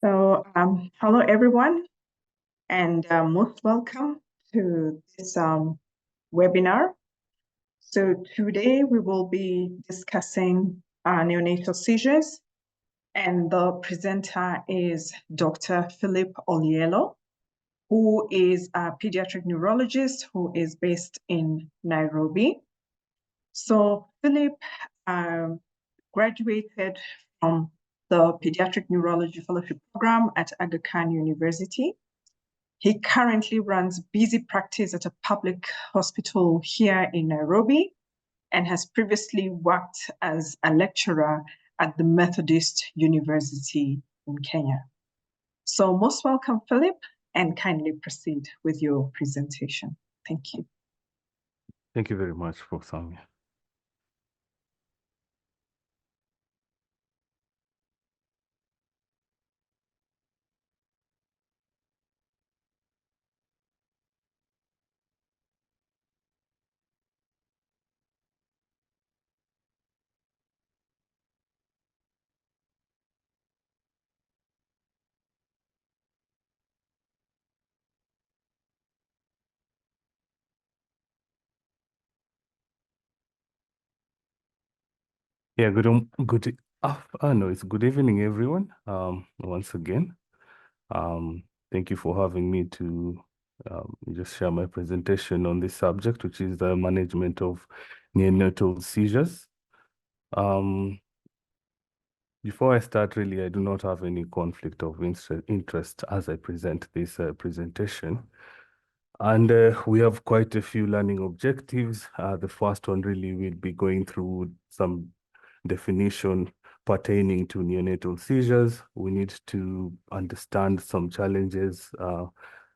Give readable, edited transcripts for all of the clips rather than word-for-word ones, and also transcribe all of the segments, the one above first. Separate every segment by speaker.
Speaker 1: Hello everyone, and most welcome to this webinar. So today we will be discussing neonatal seizures, and the presenter is Dr. Philip Olielo, who is a pediatric neurologist who is based in Nairobi. So Philip graduated from the Pediatric Neurology Fellowship Program at Aga Khan University. He currently runs busy practice at a public hospital here in Nairobi and has previously worked as a lecturer at the Methodist University in Kenya. So most welcome, Philip, and kindly proceed with your presentation. Thank you.
Speaker 2: Thank you very much, Professor Samia. Yeah, it's good evening, everyone. Once again, thank you for having me to just share my presentation on this subject, which is the management of neonatal seizures. Before I start, really, I do not have any conflict of interest as I present this presentation. And we have quite a few learning objectives. The first one really will be going through some definition pertaining to neonatal seizures. We need to understand some challenges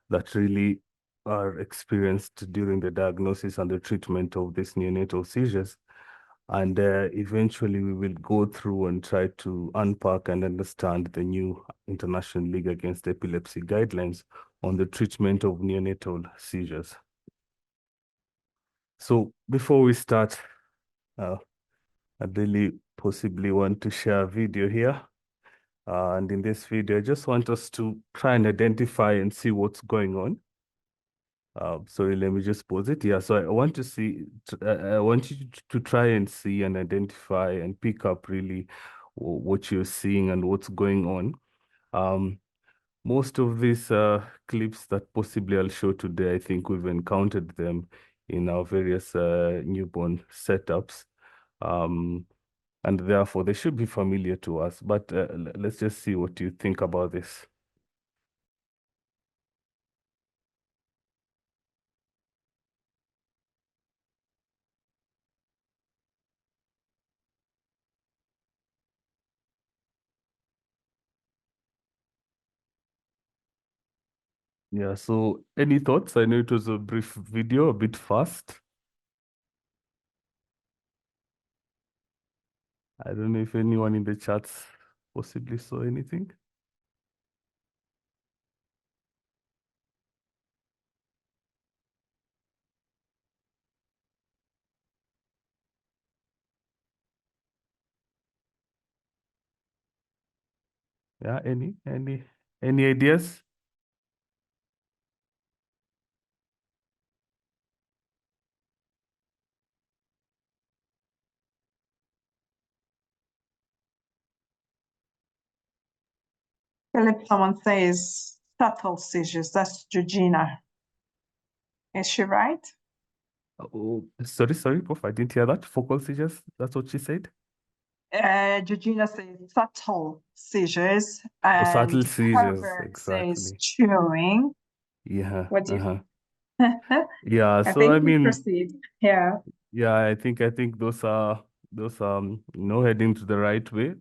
Speaker 2: that really are experienced during the diagnosis and the treatment of these neonatal seizures. And eventually we will go through and try to unpack and understand the new International League Against Epilepsy guidelines on the treatment of neonatal seizures. So before we start, I really possibly want to share a video here. And in this video, I just want us to try and identify and see what's going on. Sorry, let me just pause it. Yeah, so I want to see, I want you to try and see and identify and pick up really what you're seeing and what's going on. Most of these clips that possibly I'll show today, I think we've encountered them in our various newborn setups. And therefore, they should be familiar to us. But let's just see what you think about this. Yeah, so any thoughts? I know it was a brief video, a bit fast. I don't know if anyone in the chats possibly saw anything. Yeah, any ideas?
Speaker 1: Philip, someone says subtle seizures. That's Georgina. Is she right?
Speaker 2: Oh, sorry, Prof. I didn't hear that. Focal seizures, that's what she said?
Speaker 1: Georgina says subtle seizures,
Speaker 2: Oh,
Speaker 1: and
Speaker 2: subtle seizures,
Speaker 1: Herbert says
Speaker 2: exactly.
Speaker 1: chewing.
Speaker 2: Yeah,
Speaker 1: What do you?
Speaker 2: yeah.
Speaker 1: I
Speaker 2: So I
Speaker 1: think we
Speaker 2: mean,
Speaker 1: proceed. Yeah.
Speaker 2: yeah, I think those are heading to the right way.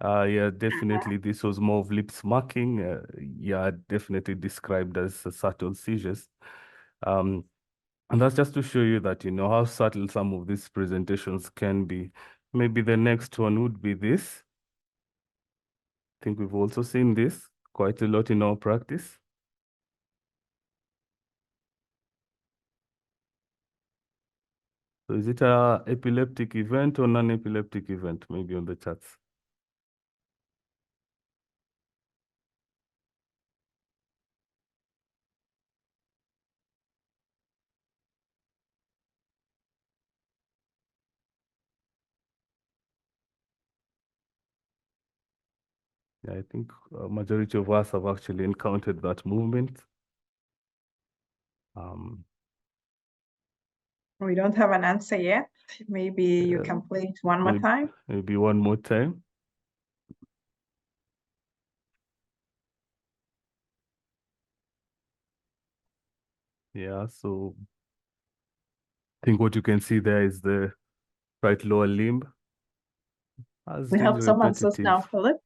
Speaker 2: Yeah, definitely. This was more of lip smacking. Yeah, definitely described as subtle seizures. Um, And that's just to show you that, how subtle some of these presentations can be. Maybe the next one would be this. I think we've also seen this quite a lot in our practice. So is it a epileptic event or non-epileptic event? Maybe on the charts. I think a majority of us have actually encountered that movement.
Speaker 1: We don't have an answer yet. Maybe you can play it one more time.
Speaker 2: Maybe one more time. Yeah, so I think what you can see there is the right lower limb.
Speaker 1: We have some answers now,
Speaker 2: Repetitive.
Speaker 1: Philip.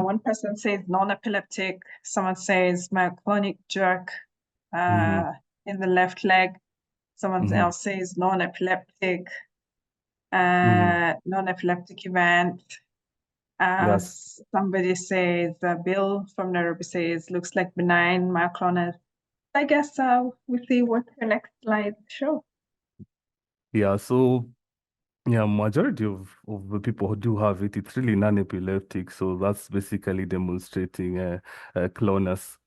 Speaker 1: One person says non-epileptic. Someone says myoclonic jerk in the left leg. Someone else says non-epileptic, non-epileptic event.
Speaker 2: Yes.
Speaker 1: Somebody says, Bill from Nairobi says, looks like benign myoclonus. I guess we'll see what the next slide show.
Speaker 2: Yeah, so yeah, majority of the people who do have it, it's really non-epileptic. So that's basically demonstrating clonus,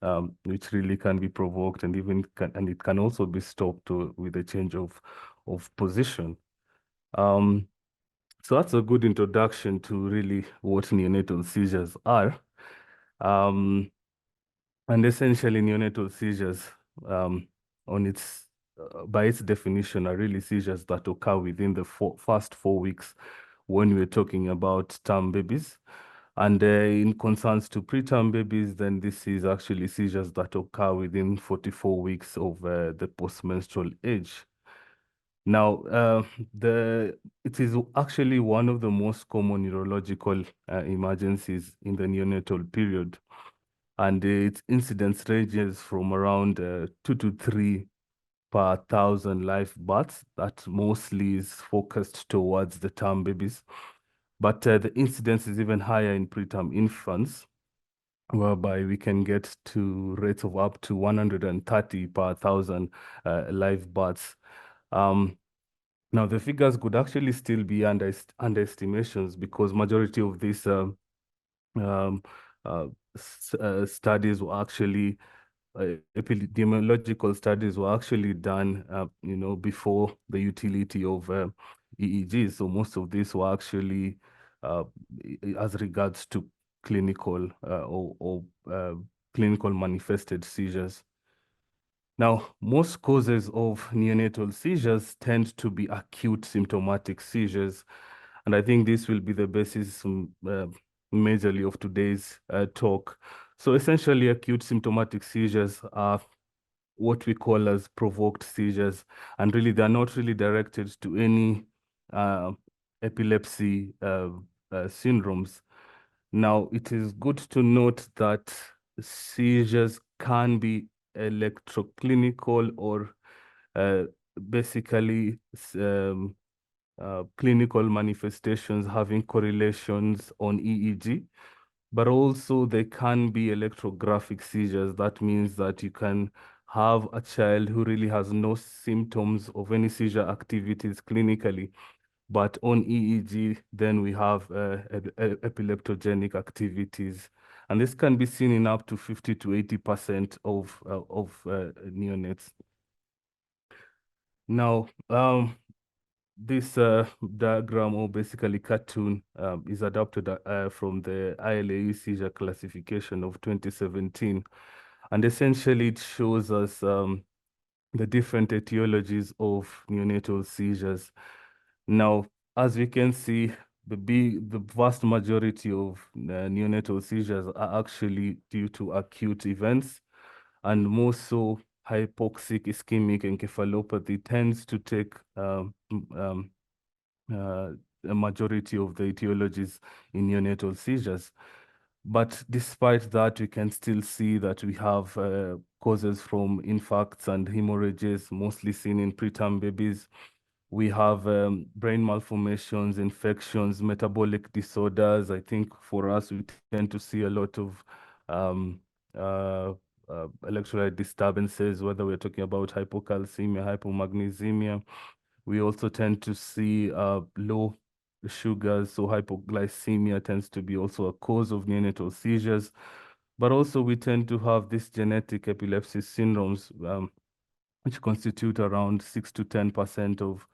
Speaker 2: which really can be provoked and it can also be stopped with a change of position. So that's a good introduction to really what neonatal seizures are. And essentially neonatal seizures, by its definition, are really seizures that occur within the first 4 weeks when we're talking about term babies. And in concerns to preterm babies, then this is actually seizures that occur within 44 weeks of the postmenstrual age. Now, it is actually one of the most common neurological emergencies in the neonatal period. And its incidence ranges from around 2 to 3 per 1,000 live births. That mostly is focused towards the term babies. But the incidence is even higher in preterm infants, whereby we can get to rates of up to 130 per 1,000 live births. Now, the figures could actually still be underestimations because majority of these studies were actually epidemiological studies were actually done, before the utility of EEG. So most of these were actually as regards to clinical or clinical manifested seizures. Now, most causes of neonatal seizures tend to be acute symptomatic seizures. And I think this will be the basis majorly of today's talk. So essentially, acute symptomatic seizures are what we call as provoked seizures. And really, they're not really directed to any epilepsy syndromes. Now, it is good to note that seizures can be electroclinical or basically clinical manifestations having correlations on EEG, but also they can be electrographic seizures. That means that you can have a child who really has no symptoms of any seizure activities clinically, but on EEG, then we have epileptogenic activities. And this can be seen in up to 50 to 80% of neonates. Now, this diagram, or basically cartoon, is adopted from the ILAE seizure classification of 2017. And essentially it shows us the different etiologies of neonatal seizures. Now, as we can see, the vast majority of neonatal seizures are actually due to acute events, and more so hypoxic ischemic encephalopathy tends to take a majority of the etiologies in neonatal seizures. But despite that, we can still see that we have causes from infarcts and hemorrhages, mostly seen in preterm babies. We have brain malformations, infections, metabolic disorders. I think for us, we tend to see a lot of electrolyte disturbances, whether we're talking about hypocalcemia, hypomagnesemia. We also tend to see low sugars, so hypoglycemia tends to be also a cause of neonatal seizures. But also we tend to have these genetic epilepsy syndromes, which constitute around 6 to 10% of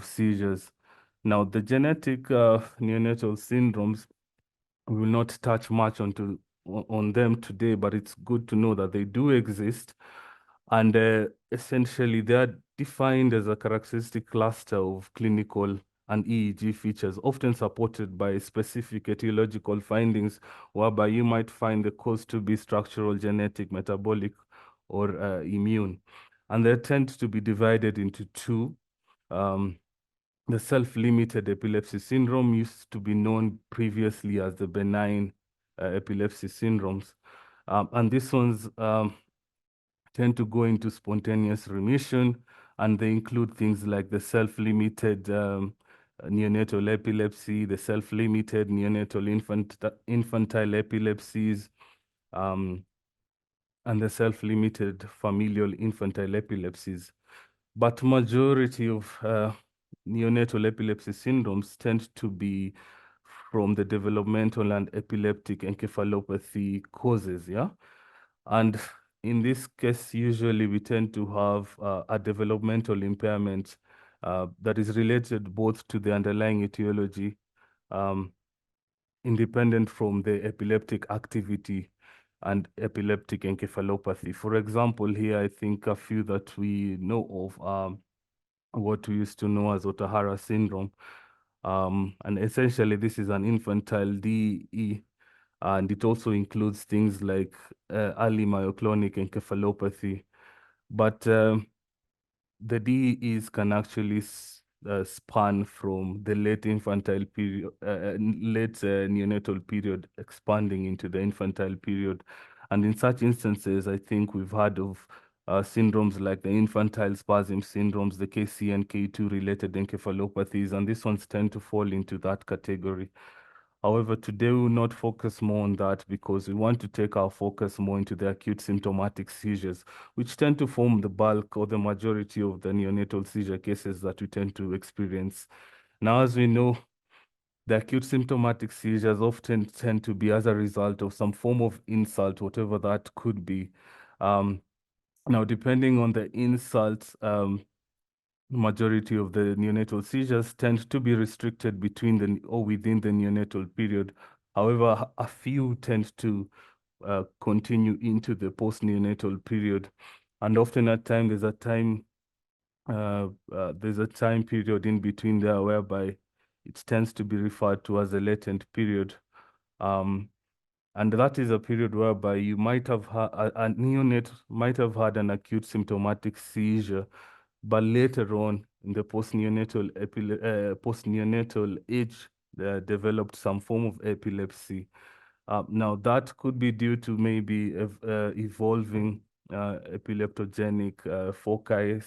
Speaker 2: seizures. Now, the genetic neonatal syndromes We will not touch much on them today, but it's good to know that they do exist. And essentially, they are defined as a characteristic cluster of clinical and EEG features, often supported by specific etiological findings, whereby you might find the cause to be structural, genetic, metabolic, or immune. And they tend to be divided into two. The self-limited epilepsy syndrome used to be known previously as the benign epilepsy syndromes. And these ones tend to go into spontaneous remission, and they include things like the self-limited neonatal epilepsy, the self-limited neonatal infantile epilepsies, and the self-limited familial infantile epilepsies. But majority of neonatal epilepsy syndromes tend to be from the developmental and epileptic encephalopathy causes, yeah? And in this case, usually we tend to have a developmental impairment that is related both to the underlying etiology, independent from the epileptic activity and epileptic encephalopathy. For example, here, I think a few that we know of what we used to know as Ohtahara syndrome. And essentially, this is an infantile DE, and it also includes things like early myoclonic encephalopathy. But the DEs can actually span from the late infantile period, late neonatal period, expanding into the infantile period. And in such instances, I think we've heard of syndromes like the infantile spasm syndromes, the KCNK2 related encephalopathies, and these ones tend to fall into that category. However, today we will not focus more on that because we want to take our focus more into the acute symptomatic seizures, which tend to form the bulk or the majority of the neonatal seizure cases that we tend to experience. Now, as we know, the acute symptomatic seizures often tend to be as a result of some form of insult, whatever that could be. Now, depending on the insult, majority of the neonatal seizures tend to be restricted between the or within the neonatal period. However, a few tend to continue into the post-neonatal period. And often at times there's a time period in between there whereby it tends to be referred to as a latent period. And that is a period whereby you might have had a neonate might have had an acute symptomatic seizure, but later on in the post-neonatal age, they developed some form of epilepsy. Now that could be due to maybe evolving epileptogenic foci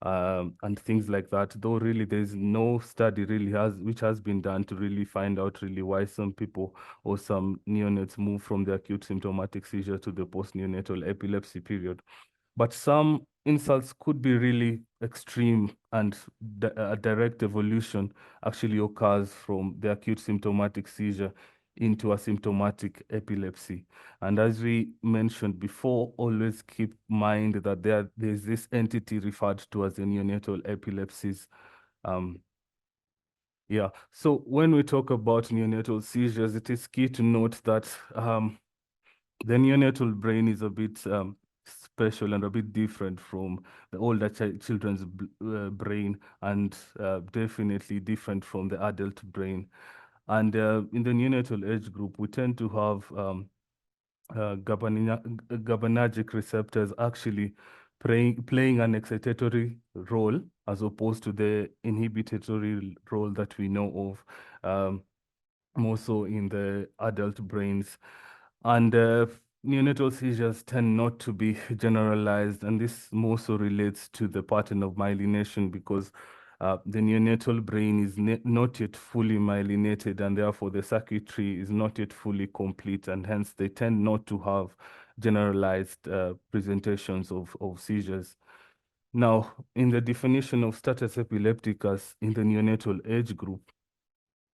Speaker 2: and things like that. Though really there's no study which has been done to really find out really why some people or some neonates move from the acute symptomatic seizure to the post-neonatal epilepsy period. But some insults could be really extreme, and a direct evolution actually occurs from the acute symptomatic seizure into a symptomatic epilepsy. And as we mentioned before, always keep in mind that there's this entity referred to as the neonatal epilepsies. Yeah, so when we talk about neonatal seizures, it is key to note that the neonatal brain is a bit special and a bit different from the older children's brain, and definitely different from the adult brain. And in the neonatal age group, we tend to have GABAergic receptors actually playing an excitatory role as opposed to the inhibitory role that we know of, more so in the adult brains. And neonatal seizures tend not to be generalized, and this more so relates to the pattern of myelination because the neonatal brain is not yet fully myelinated, and therefore the circuitry is not yet fully complete, and hence they tend not to have generalized presentations of seizures. Now, in the definition of status epilepticus in the neonatal age group,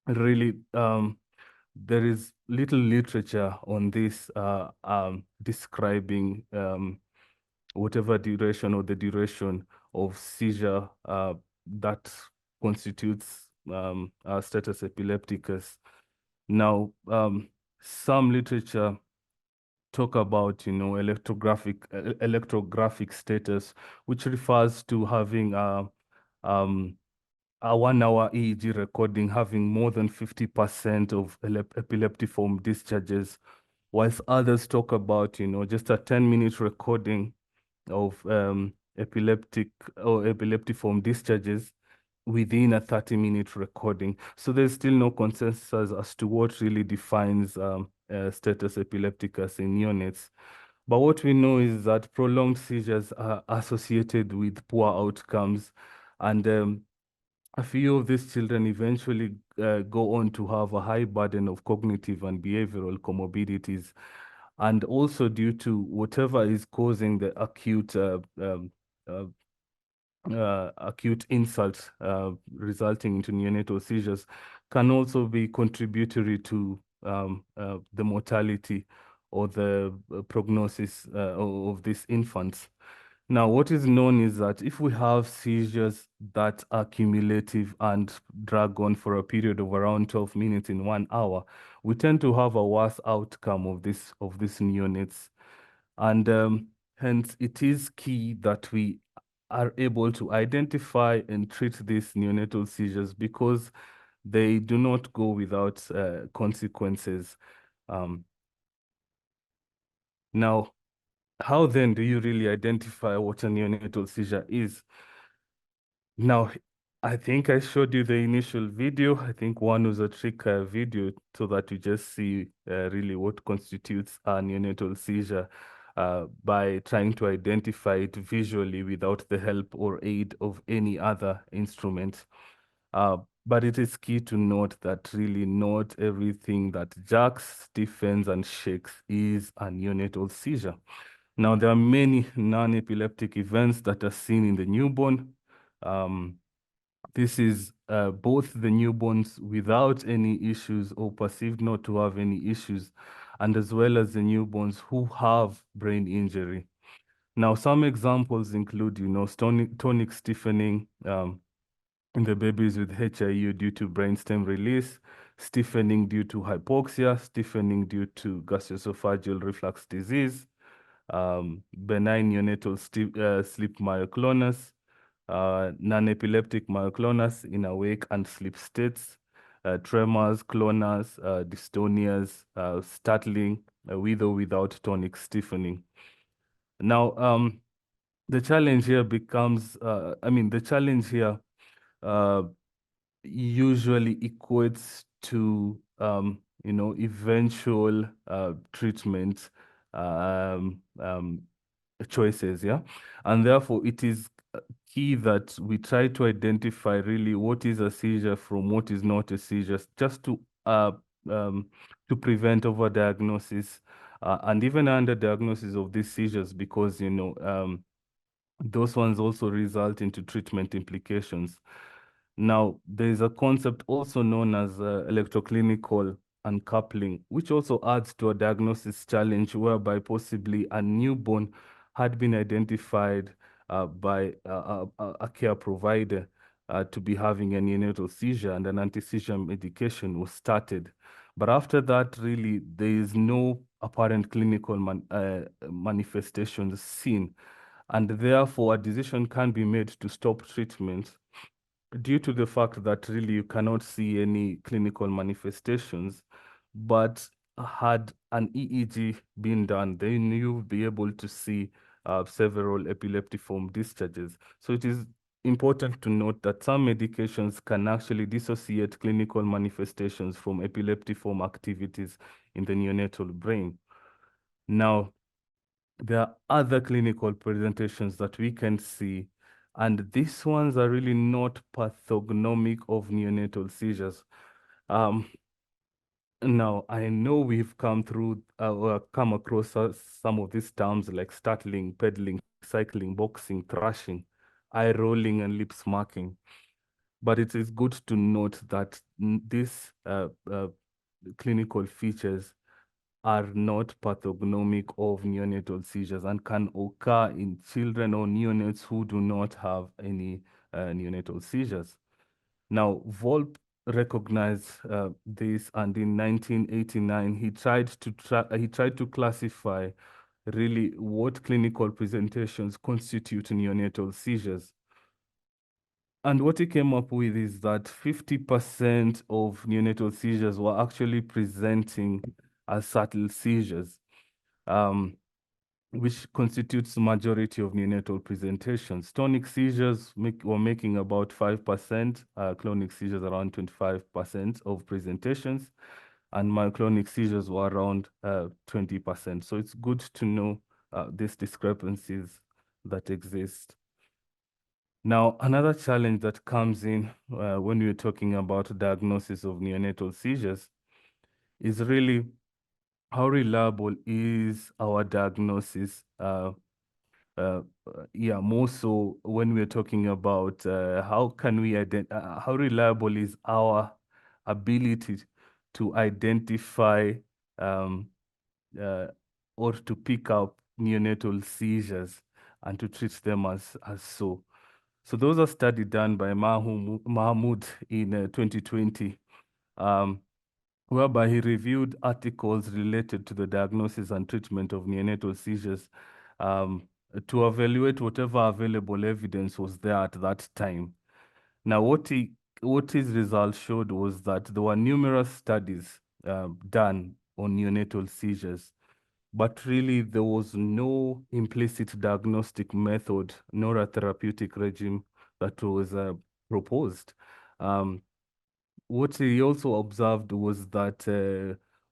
Speaker 2: really there is little literature on this describing whatever duration or the duration of seizure that constitutes status epilepticus. Now, some literature talk about, electrographic status, which refers to having a 1-hour EEG recording having more than 50% of epileptiform discharges, whilst others talk about, just a 10-minute recording of epileptiform discharges within a 30-minute recording. So there's still no consensus as to what really defines status epilepticus in neonates. But what we know is that prolonged seizures are associated with poor outcomes, and a few of these children eventually go on to have a high burden of cognitive and behavioral comorbidities, and also due to whatever is causing the acute uh, acute insult resulting into neonatal seizures can also be contributory to the mortality or the prognosis of these infants. Now, what is known is that if we have seizures that are cumulative and drag on for a period of around 12 minutes in 1 hour, we tend to have a worse outcome of these neonates. And hence, it is key that we are able to identify and treat these neonatal seizures because they do not go without consequences. Now, how then do you really identify what a neonatal seizure is? Now, I think I showed you the initial video. I think one was a trick video so that you just see really what constitutes a neonatal seizure by trying to identify it visually without the help or aid of any other instrument. But it is key to note that really not everything that jerks, stiffens, and shakes is a neonatal seizure. Now, there are many non-epileptic events that are seen in the newborn. This is both the newborns without any issues or perceived not to have any issues, and as well as the newborns who have brain injury. Now, some examples include, tonic stiffening in the babies with HIU due to brainstem release, stiffening due to hypoxia, stiffening due to gastroesophageal reflux disease, benign neonatal sleep myoclonus, non-epileptic myoclonus in awake and sleep states, tremors, clonus, dystonias, startling, with or without tonic stiffening. Now, the challenge here becomes, the challenge here usually equates to, eventual treatment choices, yeah? And therefore, it is key that we try to identify really what is a seizure from what is not a seizure, just to prevent overdiagnosis and even underdiagnosis of these seizures, because, those ones also result into treatment implications. Now, there is a concept also known as electroclinical uncoupling, which also adds to a diagnosis challenge whereby possibly a newborn had been identified by a care provider to be having a neonatal seizure, and an anti-seizure medication was started. But after that, really, there is no apparent clinical manifestations seen, and therefore a decision can be made to stop treatment due to the fact that really you cannot see any clinical manifestations. But had an EEG been done, then you'll be able to see several epileptiform discharges. So it is important to note that some medications can actually dissociate clinical manifestations from epileptiform activities in the neonatal brain. Now, there are other clinical presentations that we can see, and these ones are really not pathognomic of neonatal seizures. Now, I know we've come through or come across some of these terms like startling, pedaling, cycling, boxing, thrashing, eye rolling, and lip smacking. But it is good to note that these clinical features are not pathognomic of neonatal seizures and can occur in children or neonates who do not have any neonatal seizures. Now, VOLP recognized this, and in 1989 he tried to classify really what clinical presentations constitute neonatal seizures. And what he came up with is that 50% of neonatal seizures were actually presenting as subtle seizures, which constitutes the majority of neonatal presentations. Tonic seizures were making about 5%, clonic seizures around 25% of presentations, and myoclonic seizures were around 20%. So it's good to know these discrepancies that exist. Now, another challenge that comes in when we're talking about diagnosis of neonatal seizures is really how reliable is our diagnosis? More so when we're talking about how reliable is our ability to identify or to pick up neonatal seizures and to treat them as so. So those are study done by Mahmoud in 2020, whereby he reviewed articles related to the diagnosis and treatment of neonatal seizures to evaluate whatever available evidence was there at that time. Now, what his results showed was that there were numerous studies done on neonatal seizures, but really there was no implicit diagnostic method nor a therapeutic regime that was proposed. What he also observed was that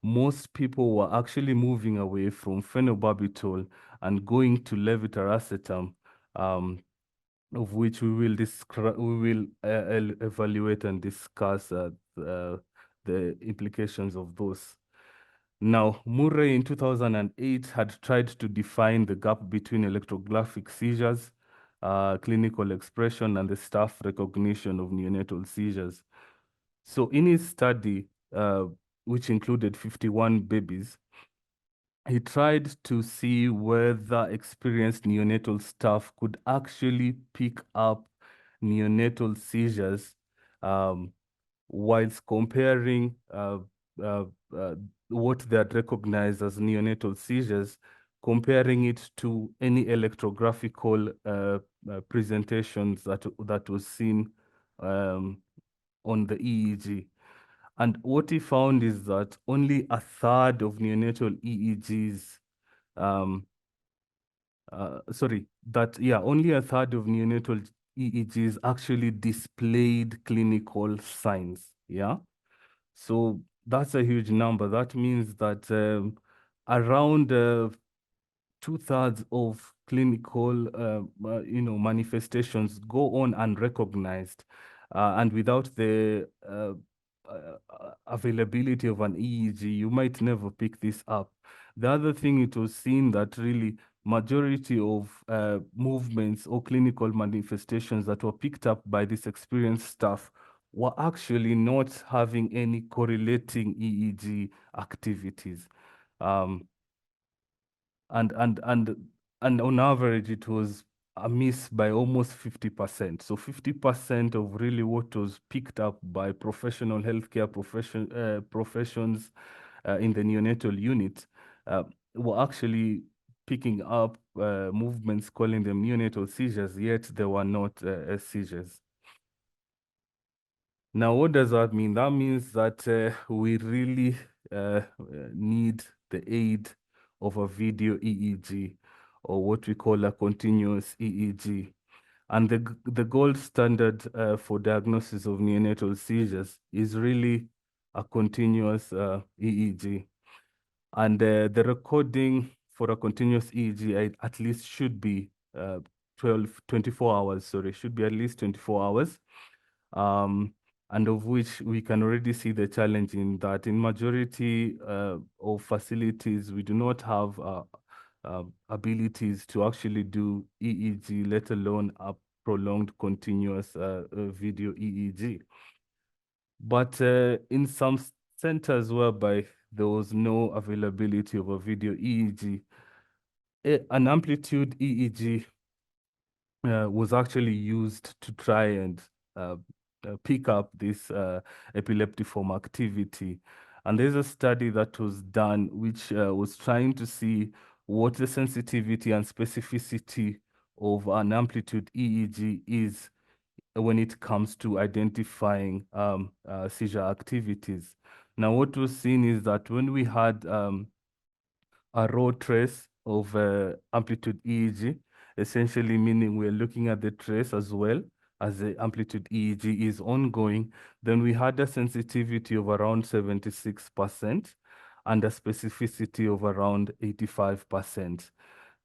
Speaker 2: most people were actually moving away from phenobarbital and going to levetiracetam, of which we will evaluate and discuss the implications of those. Now, Murray in 2008 had tried to define the gap between electrographic seizures, clinical expression, and the staff recognition of neonatal seizures. So in his study, which included 51 babies, he tried to see whether experienced neonatal staff could actually pick up neonatal seizures whilst comparing what they had recognized as neonatal seizures, comparing it to any electrographical presentations that was seen on the EEG. And what he found is that only a third of neonatal EEGs, only a third of neonatal EEGs actually displayed clinical signs, yeah? So that's a huge number. That means that around 2/3 of clinical, manifestations go on unrecognized, and without the availability of an EEG, you might never pick this up. The other thing, it was seen that really majority of movements or clinical manifestations that were picked up by this experienced staff were actually not having any correlating EEG activities. And on average, it was a miss by almost 50%. So 50% of really what was picked up by professional healthcare professions in the neonatal unit were actually picking up movements, calling them neonatal seizures, yet they were not seizures. Now, what does that mean? That means that we really need the aid of a video EEG, or what we call a continuous EEG. And the gold standard for diagnosis of neonatal seizures is really a continuous EEG. And the recording for a continuous EEG at least should be 24 hours, should be at least 24 hours. And of which we can already see the challenge in that in majority of facilities, we do not have abilities to actually do EEG, let alone a prolonged continuous video EEG. But in some centers whereby there was no availability of a video EEG, an amplitude EEG was actually used to try and pick up this epileptiform activity. And there's a study that was done which was trying to see what the sensitivity and specificity of an amplitude EEG is when it comes to identifying seizure activities. Now, what was seen is that when we had a raw trace of amplitude EEG, essentially meaning we're looking at the trace as well as the amplitude EEG is ongoing, then we had a sensitivity of around 76% and a specificity of around 85%.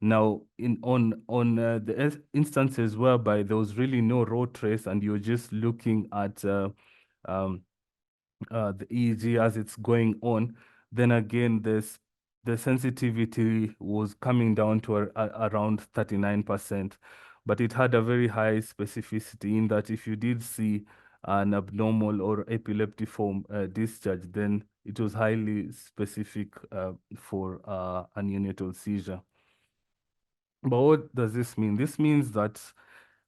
Speaker 2: Now, on the instances whereby there was really no raw trace and you're just looking at the EEG as it's going on, then again, the sensitivity was coming down to around 39%, but it had a very high specificity in that if you did see an abnormal or epileptiform discharge, then it was highly specific for a neonatal seizure. But what does this mean? This means that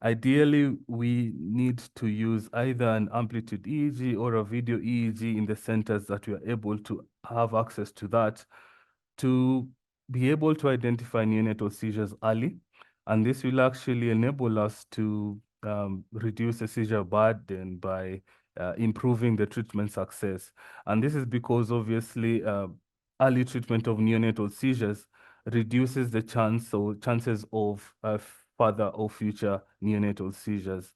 Speaker 2: ideally we need to use either an amplitude EEG or a video EEG in the centers that we are able to have access to that to be able to identify neonatal seizures early. And this will actually enable us to reduce the seizure burden by improving the treatment success. And this is because obviously early treatment of neonatal seizures reduces the chances of further or future neonatal seizures.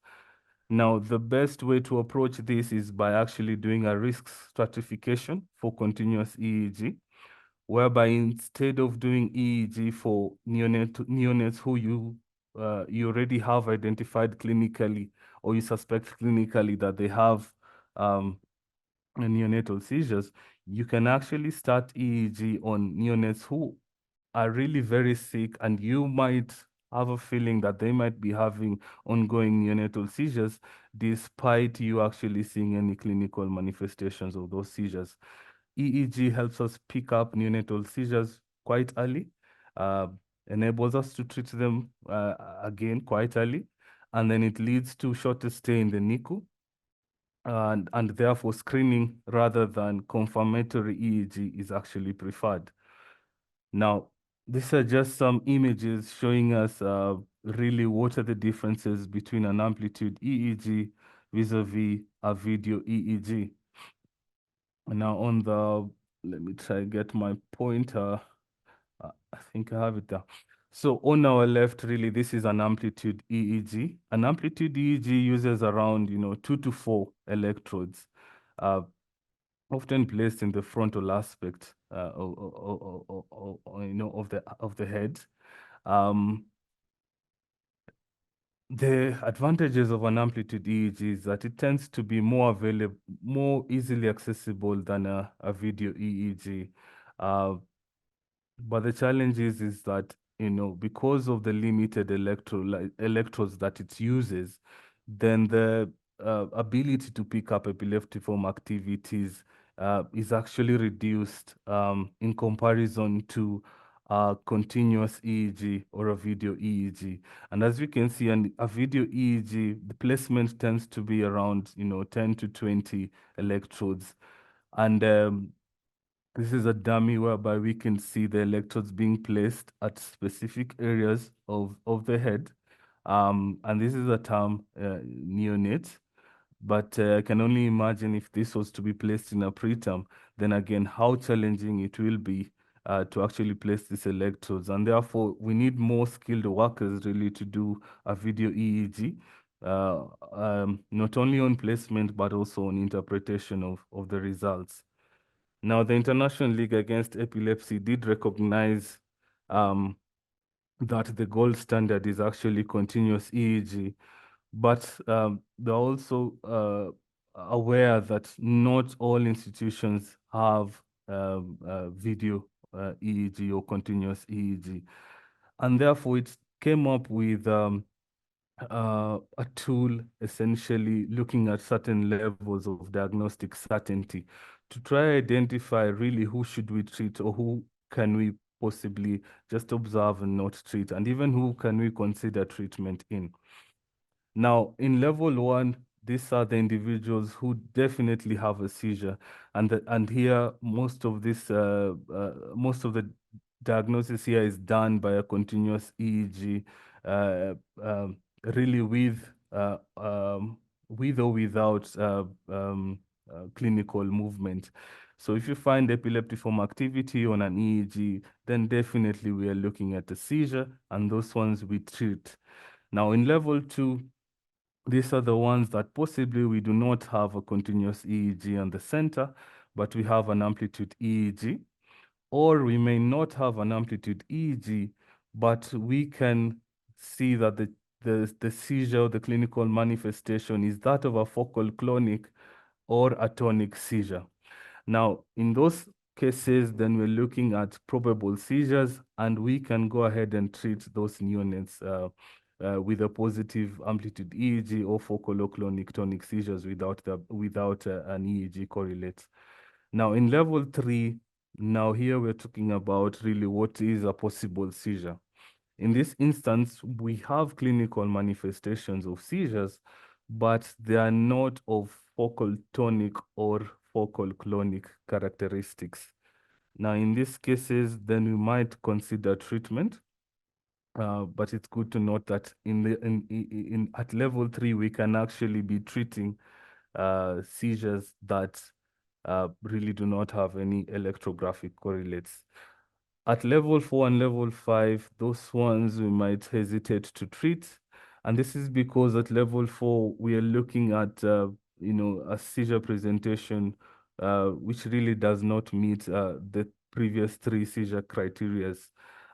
Speaker 2: Now, the best way to approach this is by actually doing a risk stratification for continuous EEG, whereby instead of doing EEG for neonates who you already have identified clinically or you suspect clinically that they have neonatal seizures, you can actually start EEG on neonates who are really very sick and you might have a feeling that they might be having ongoing neonatal seizures despite you actually seeing any clinical manifestations of those seizures. EEG helps us pick up neonatal seizures quite early, enables us to treat them again quite early, and then it leads to shorter stay in the NICU, and therefore screening rather than confirmatory EEG is actually preferred. Now, these are just some images showing us really what are the differences between an amplitude EEG vis-a-vis a video EEG. Now on the, let me try get my pointer. I think I have it there. So on our left, really, this is an amplitude EEG. An amplitude EEG uses around, 2 to 4 electrodes, often placed in the frontal aspect, of the head. The advantages of an amplitude EEG is that it tends to be more available, more easily accessible than a video EEG. But the challenge is that, because of the limited electrodes that it uses, then the ability to pick up epileptiform activities is actually reduced in comparison to a continuous EEG or a video EEG. And as we can see, a video EEG, the placement tends to be around, 10 to 20 electrodes. And this is a dummy whereby we can see the electrodes being placed at specific areas of the head. And this is a term, neonate. But I can only imagine if this was to be placed in a preterm, then again, how challenging it will be to actually place these electrodes. And therefore, we need more skilled workers really to do a video EEG, not only on placement, but also on interpretation of the results. Now, the International League Against Epilepsy did recognize that the gold standard is actually continuous EEG, but they're also aware that not all institutions have video EEG or continuous EEG. And therefore, it came up with a tool essentially looking at certain levels of diagnostic certainty to try identify really who should we treat or who can we possibly just observe and not treat, and even who can we consider treatment in. Now, in level 1, these are the individuals who definitely have a seizure, and here most of the diagnosis here is done by a continuous EEG, really with or without clinical movement. So if you find epileptiform activity on an EEG, then definitely we are looking at a seizure, and those ones we treat. Now in level 2, these are the ones that possibly we do not have a continuous EEG on the center, but we have an amplitude EEG, or we may not have an amplitude EEG, but we can see that the seizure, the clinical manifestation is that of a focal clonic or a tonic seizure. Now, in those cases, then we're looking at probable seizures, and we can go ahead and treat those neonates with a positive amplitude EEG or focal or clonic tonic seizures without an EEG correlate. Now, in level 3, now here we're talking about really what is a possible seizure. In this instance, we have clinical manifestations of seizures, but they are not of focal tonic or focal clonic characteristics. Now, in these cases, then we might consider treatment, but it's good to note that at level 3, we can actually be treating seizures that really do not have any electrographic correlates. At level 4 and level 5, those ones we might hesitate to treat. And this is because at level 4, we are looking at, a seizure presentation which really does not meet the previous 3 seizure criteria.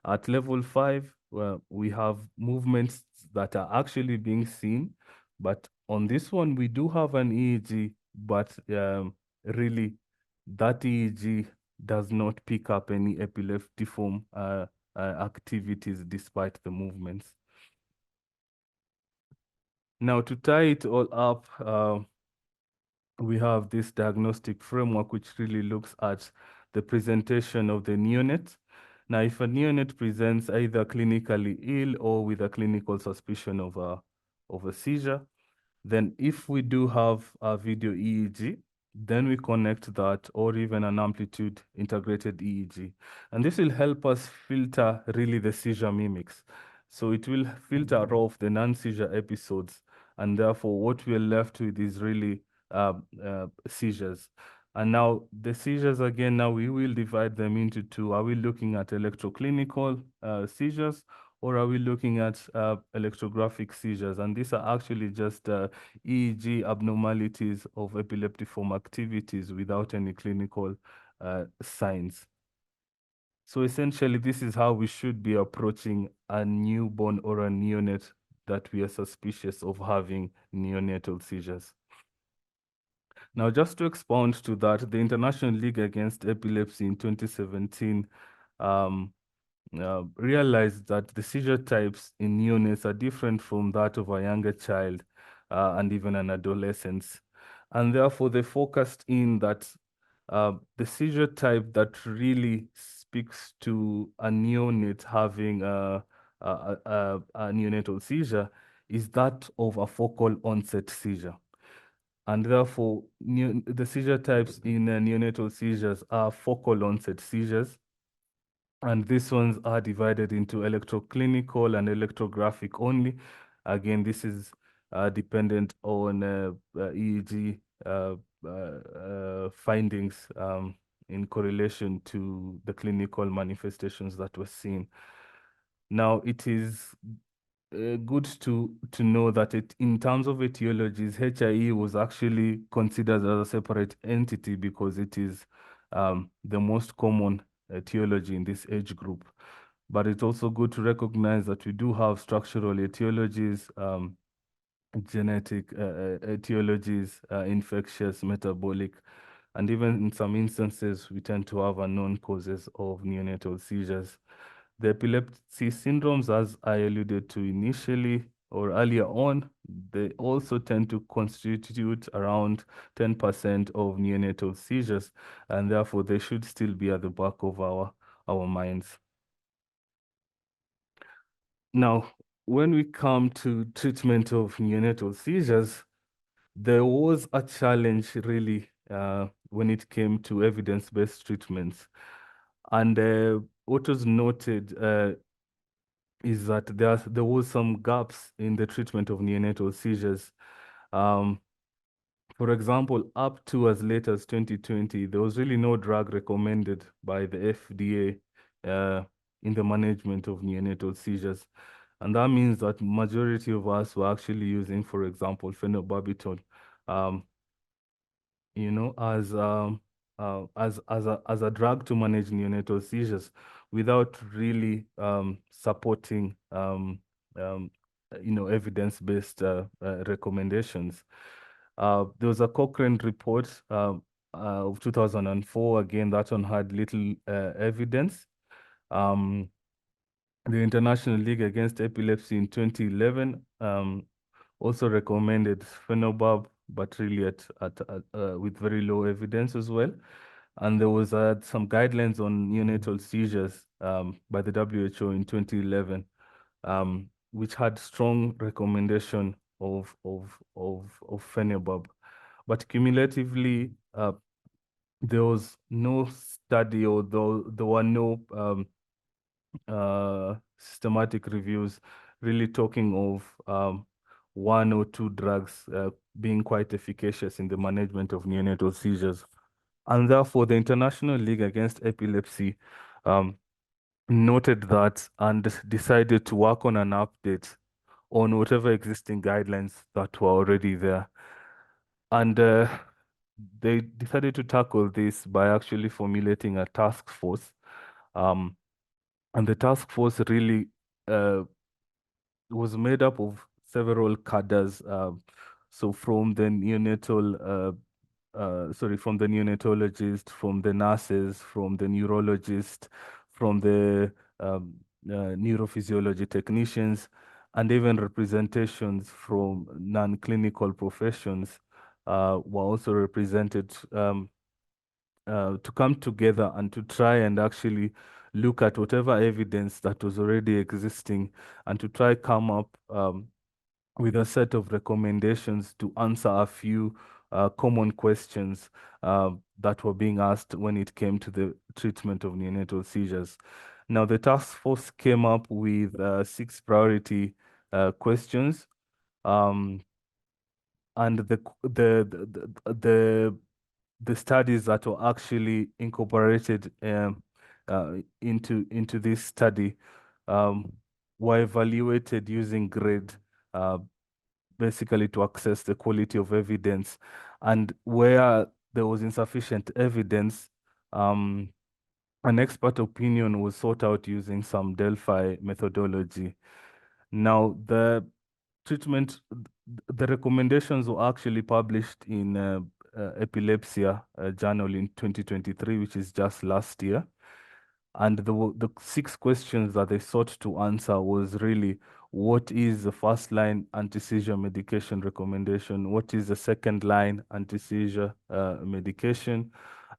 Speaker 2: At level 5, we have movements that are actually being seen. But on this one, we do have an EEG, but really that EEG does not pick up any epileptiform activities despite the movements. Now, to tie it all up, we have this diagnostic framework which really looks at the presentation of the neonate. Now, if a neonate presents either clinically ill or with a clinical suspicion of a seizure, then if we do have a video EEG, then we connect that, or even an amplitude integrated EEG. And this will help us filter really the seizure mimics. So it will filter off the non-seizure episodes. And therefore, what we're left with is really seizures. And now the seizures, again, now we will divide them into 2. Are we looking at electroclinical seizures, or are we looking at electrographic seizures? And these are actually just EEG abnormalities of epileptiform activities without any clinical signs. So essentially, this is how we should be approaching a newborn or a neonate that we are suspicious of having neonatal seizures. Now, just to expound to that, the International League Against Epilepsy in 2017 realized that the seizure types in neonates are different from that of a younger child and even an adolescent. And therefore, they focused in that the seizure type that really speaks to a neonate having a neonatal seizure is that of a focal onset seizure. And therefore, the seizure types in neonatal seizures are focal onset seizures. And these ones are divided into electroclinical and electrographic only. Again, this is dependent on EEG findings in correlation to the clinical manifestations that were seen. Now, it is good to know that in terms of etiologies, HIE was actually considered as a separate entity because it is the most common etiology in this age group. But it's also good to recognize that we do have structural etiologies, genetic etiologies, infectious, metabolic, and even in some instances, we tend to have unknown causes of neonatal seizures. The epilepsy syndromes, as I alluded to initially or earlier on, they also tend to constitute around 10% of neonatal seizures, and therefore they should still be at the back of our minds. Now, when we come to treatment of neonatal seizures, there was a challenge really when it came to evidence-based treatments. And what was noted is that there was some gaps in the treatment of neonatal seizures. For example, up to as late as 2020, there was really no drug recommended by the FDA in the management of neonatal seizures. And that means that majority of us were actually using, for example, phenobarbital, you know, as a drug to manage neonatal seizures without really supporting you know, evidence-based recommendations. There was a Cochrane report of 2004. Again, that one had little evidence. The International League Against Epilepsy in 2011 also recommended phenobarb, but really with very low evidence as well. And there was some guidelines on neonatal seizures by the WHO in 2011, which had strong recommendation of phenobarb. But cumulatively, there was no study, or there were no systematic reviews really talking of one or two drugs being quite efficacious in the management of neonatal seizures. And therefore, the International League Against Epilepsy noted that and decided to work on an update on whatever existing guidelines that were already there. And they decided to tackle this by actually formulating a task force. And the task force really was made up of several cadres. So from the neonatal, from the neonatologist, from the nurses, from the neurologist, from the neurophysiology technicians, and even representations from non-clinical professions were also represented to come together and to try and actually look at whatever evidence that was already existing and to try come up with a set of recommendations to answer a few common questions that were being asked when it came to the treatment of neonatal seizures. Now, the task force came up with 6 priority questions, and the studies that were actually incorporated into this study were evaluated using GRADE, basically to assess the quality of evidence. And where there was insufficient evidence, an expert opinion was sought out using some Delphi methodology. Now, the recommendations were actually published in Epilepsia Journal in 2023, which is just last year. And the 6 questions that they sought to answer was really, what is the first line anti-seizure medication recommendation? What is the second line anti-seizure medication?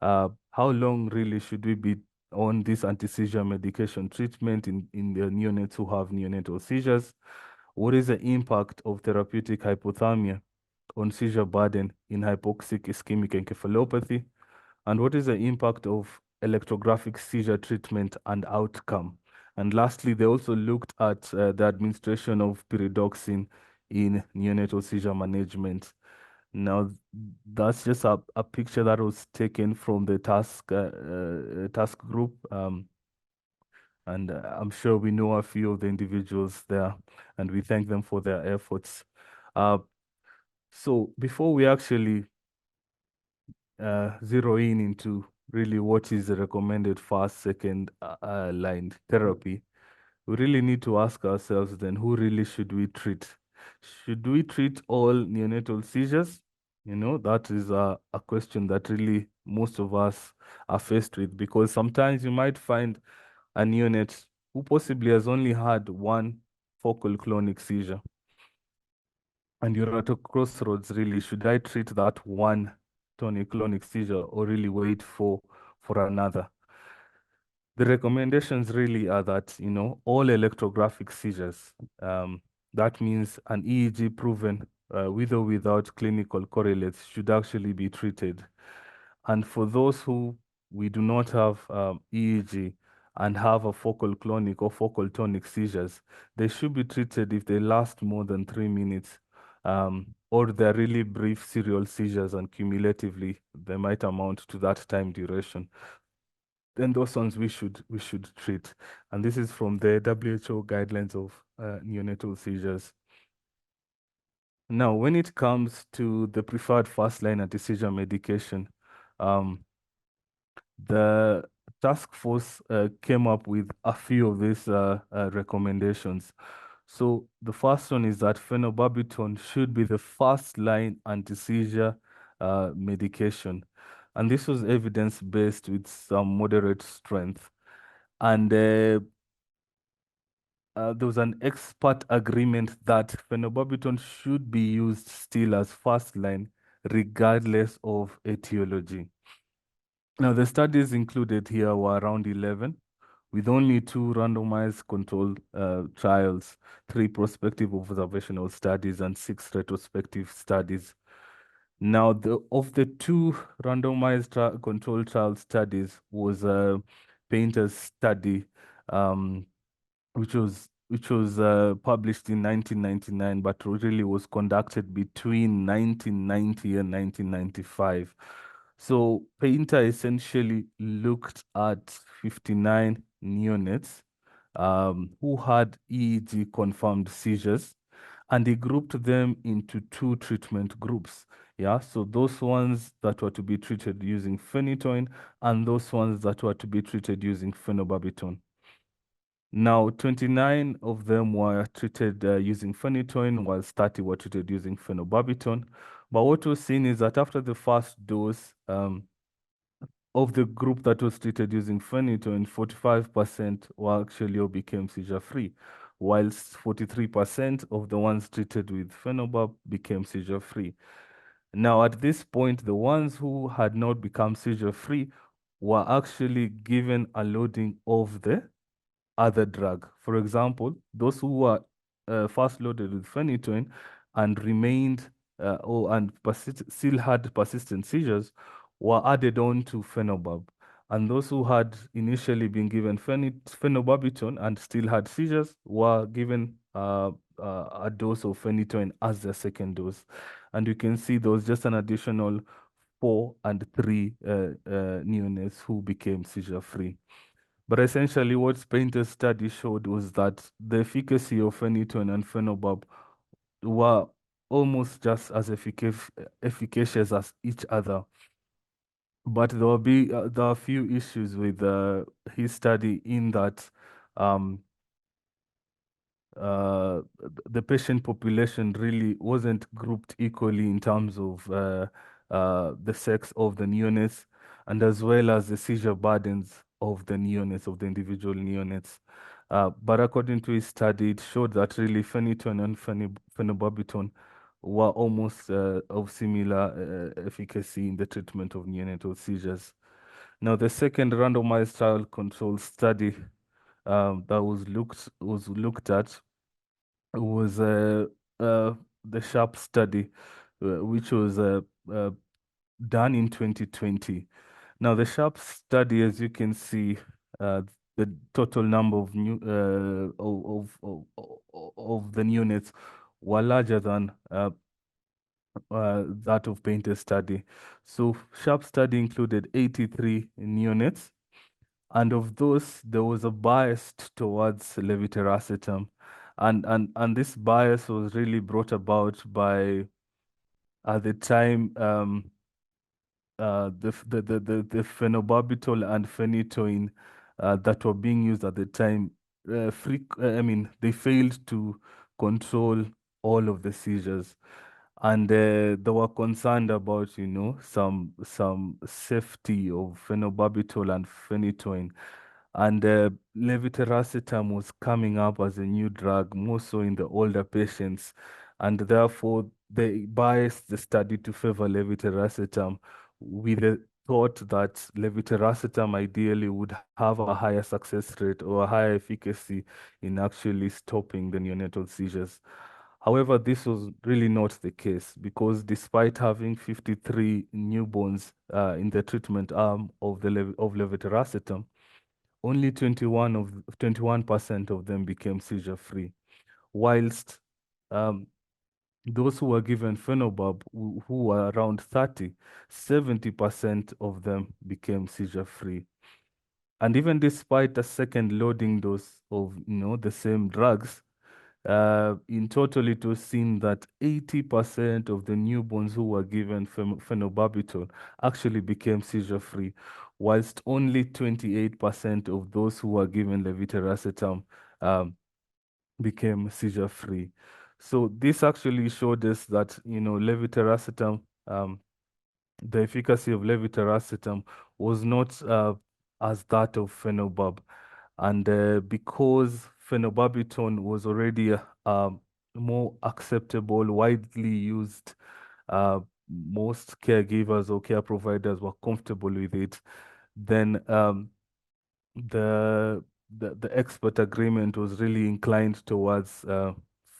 Speaker 2: How long really should we be on this anti-seizure medication treatment in the neonates who have neonatal seizures? What is the impact of therapeutic hypothermia on seizure burden in hypoxic ischemic encephalopathy? And what is the impact of electrographic seizure treatment and outcome? And lastly, they also looked at the administration of pyridoxine in neonatal seizure management. Now, that's just a picture that was taken from the task group. And I'm sure we know a few of the individuals there, and we thank them for their efforts. So before we actually zero in into really what is the recommended first, second line therapy, we really need to ask ourselves then, who really should we treat? Should we treat all neonatal seizures? You know, that is a question that really most of us are faced with, because sometimes you might find a neonate who possibly has only had one focal clonic seizure. And you're at a crossroads, really. Should I treat that one tonic-clonic seizure or really wait for another? The recommendations really are that, you know, all electrographic seizures, that means an EEG-proven with or without clinical correlates, should actually be treated. And for those who we do not have EEG and have a focal clonic or focal tonic seizures, they should be treated if they last more than 3 minutes, or they're really brief serial seizures, and cumulatively they might amount to that time duration. Then those ones we should treat. And this is from the WHO guidelines of neonatal seizures. Now, when it comes to the preferred first-line anti-seizure medication, the task force came up with a few of these recommendations. So the first one is that phenobarbital should be the first-line anti-seizure medication. And this was evidence-based with some moderate strength. And there was an expert agreement that phenobarbital should be used still as first-line, regardless of etiology. Now, the studies included here were around 11, with only 2 randomized controlled trials, 3 prospective observational studies, and 6 retrospective studies. Now, of the 2 randomized controlled trial studies was a Painter's study, which was published in 1999, but really was conducted between 1990 and 1995. So Painter essentially looked at 59 neonates who had EEG confirmed seizures, and he grouped them into 2 treatment groups. Yeah, so those ones that were to be treated using phenytoin and those ones that were to be treated using phenobarbital. Now, 29 of them were treated using phenytoin, while 30 were treated using phenobarbital. But what was seen is that after the first dose, of the group that was treated using phenytoin, 45% were actually or became seizure-free, whilst 43% of the ones treated with phenobarb became seizure-free. Now, at this point, the ones who had not become seizure-free were actually given a loading of the other drug. For example, those who were first loaded with phenytoin and remained still had persistent seizures were added on to phenobarb. And those who had initially been given phenobarbital and still had seizures were given a dose of phenytoin as their second dose. And you can see there was just an additional 4 and 3 neonates who became seizure-free. But essentially what Painter's study showed was that the efficacy of phenytoin and phenobarb were almost just as efficacious as each other. But there are a few issues with his study, in that the patient population really wasn't grouped equally in terms of the sex of the neonates, and as well as the seizure burdens of the neonates, of the individual neonates. But according to his study, it showed that really phenytoin and phenobarbital were almost of similar efficacy in the treatment of neonatal seizures. Now, the second randomized trial control study that was looked at was the SHARP study, which was done in 2020. Now, the SHARP study, as you can see, the total number of of the neonates were larger than that of Painter's study. So SHARP study included 83 neonates, and of those, there was a bias towards levetiracetam. And this bias was really brought about by, at the time, the phenobarbital and phenytoin that were being used at the time, they failed to control all of the seizures. And they were concerned about, some safety of phenobarbital and phenytoin. And levetiracetam was coming up as a new drug, more so in the older patients. And therefore, they biased the study to favor levetiracetam, with the thought that levetiracetam ideally would have a higher success rate or a higher efficacy in actually stopping the neonatal seizures. However, this was really not the case, because despite having 53 newborns in the treatment arm of levetiracetam, only 21% of them became seizure-free, whilst those who were given phenobarb, who were around 30, 70% of them became seizure-free. And even despite a second loading dose of the same drugs, in total, it was seen that 80% of the newborns who were given phenobarbital actually became seizure-free, whilst only 28% of those who were given levetiracetam became seizure-free. So this actually showed us that, levetiracetam, the efficacy of levetiracetam was not as that of phenobarb. And because phenobarbital was already more acceptable, widely used, most caregivers or care providers were comfortable with it, then the expert agreement was really inclined towards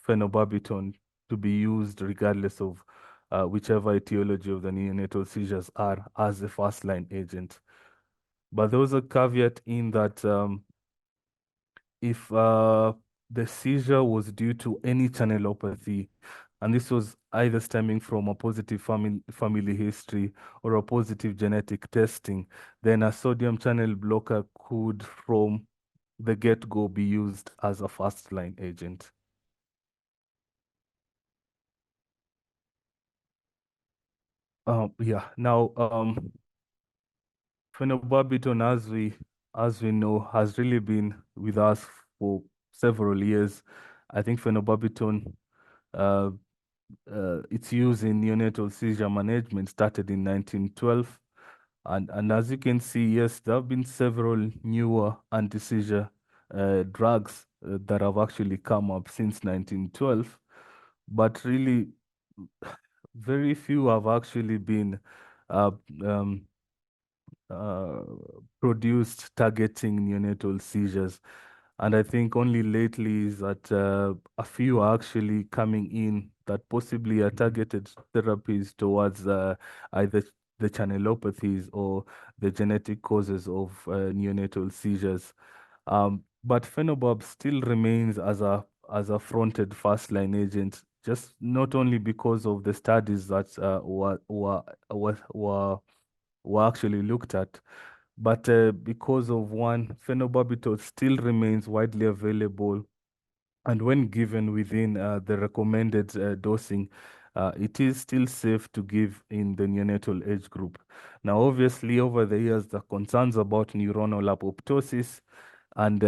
Speaker 2: phenobarbital to be used regardless of whichever etiology of the neonatal seizures are, as a first-line agent. But there was a caveat in that if the seizure was due to any channelopathy, and this was either stemming from a positive family history or a positive genetic testing, then a sodium channel blocker could, from the get-go, be used as a first-line agent. Now, phenobarbital, as we know, has really been with us for several years. I think phenobarbital, its use in neonatal seizure management started in 1912. And as you can see, yes, there have been several newer anti-seizure drugs that have actually come up since 1912. But really, very few have actually been uh, um, produced targeting neonatal seizures. And I think only lately is that a few are actually coming in that possibly are targeted therapies towards either the channelopathies or the genetic causes of neonatal seizures. But phenobarb still remains as a fronted first-line agent, just not only because of the studies that were actually looked at, but because of one, phenobarbital still remains widely available, and when given within the recommended dosing, it is still safe to give in the neonatal age group. Now, obviously, over the years, the concerns about neuronal apoptosis, and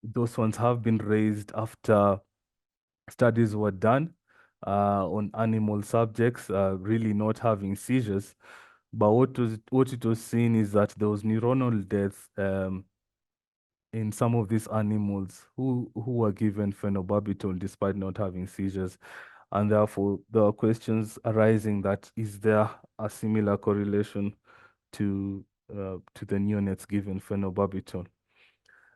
Speaker 2: those ones have been raised after studies were done on animal subjects really not having seizures. But what it was seen is that there was neuronal death in some of these animals who were given phenobarbital despite not having seizures. And therefore, there are questions arising that is there a similar correlation to the neonates given phenobarbital?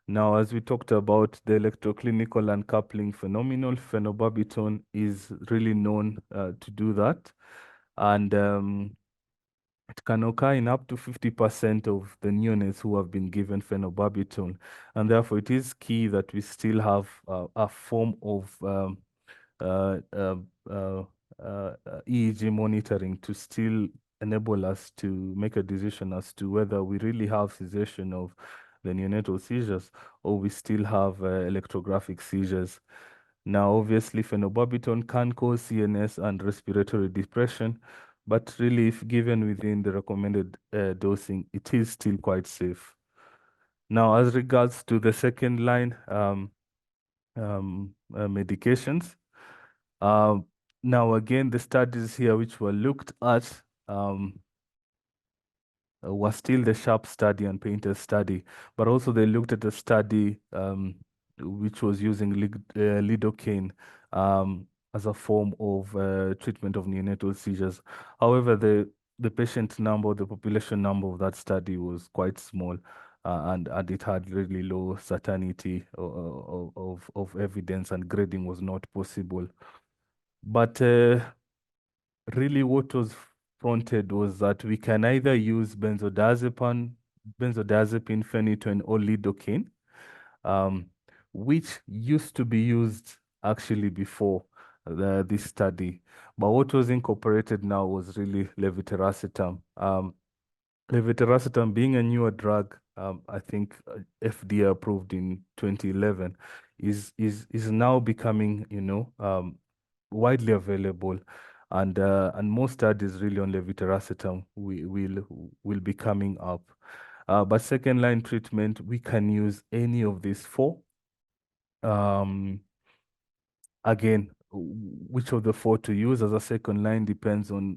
Speaker 2: Now, as we talked about the electroclinical uncoupling phenomenon, phenobarbital is really known to do that. And it can occur in up to 50% of the neonates who have been given phenobarbital. And therefore, it is key that we still have a form of uh, uh, uh, EEG monitoring to still enable us to make a decision as to whether we really have cessation of the neonatal seizures or we still have electrographic seizures. Now, obviously, phenobarbital can cause CNS and respiratory depression, but really, if given within the recommended dosing, it is still quite safe. Now, as regards to the second line medications, now again, the studies here which were looked at was still the SHARP study and Painter study, but also they looked at a study which was using lidocaine as a form of treatment of neonatal seizures. However, the patient number, the population number of that study was quite small, and it had really low certainty of evidence, and grading was not possible. But really what was fronted was that we can either use benzodiazepine, phenytoin, or lidocaine, which used to be used actually before this study. But what was incorporated now was really levetiracetam. Levetiracetam being a newer drug, I think FDA approved in 2011, is now becoming, widely available, and more studies really on levetiracetam will be coming up. But second line treatment, we can use any of these four. Again, which of the four to use as a second line depends on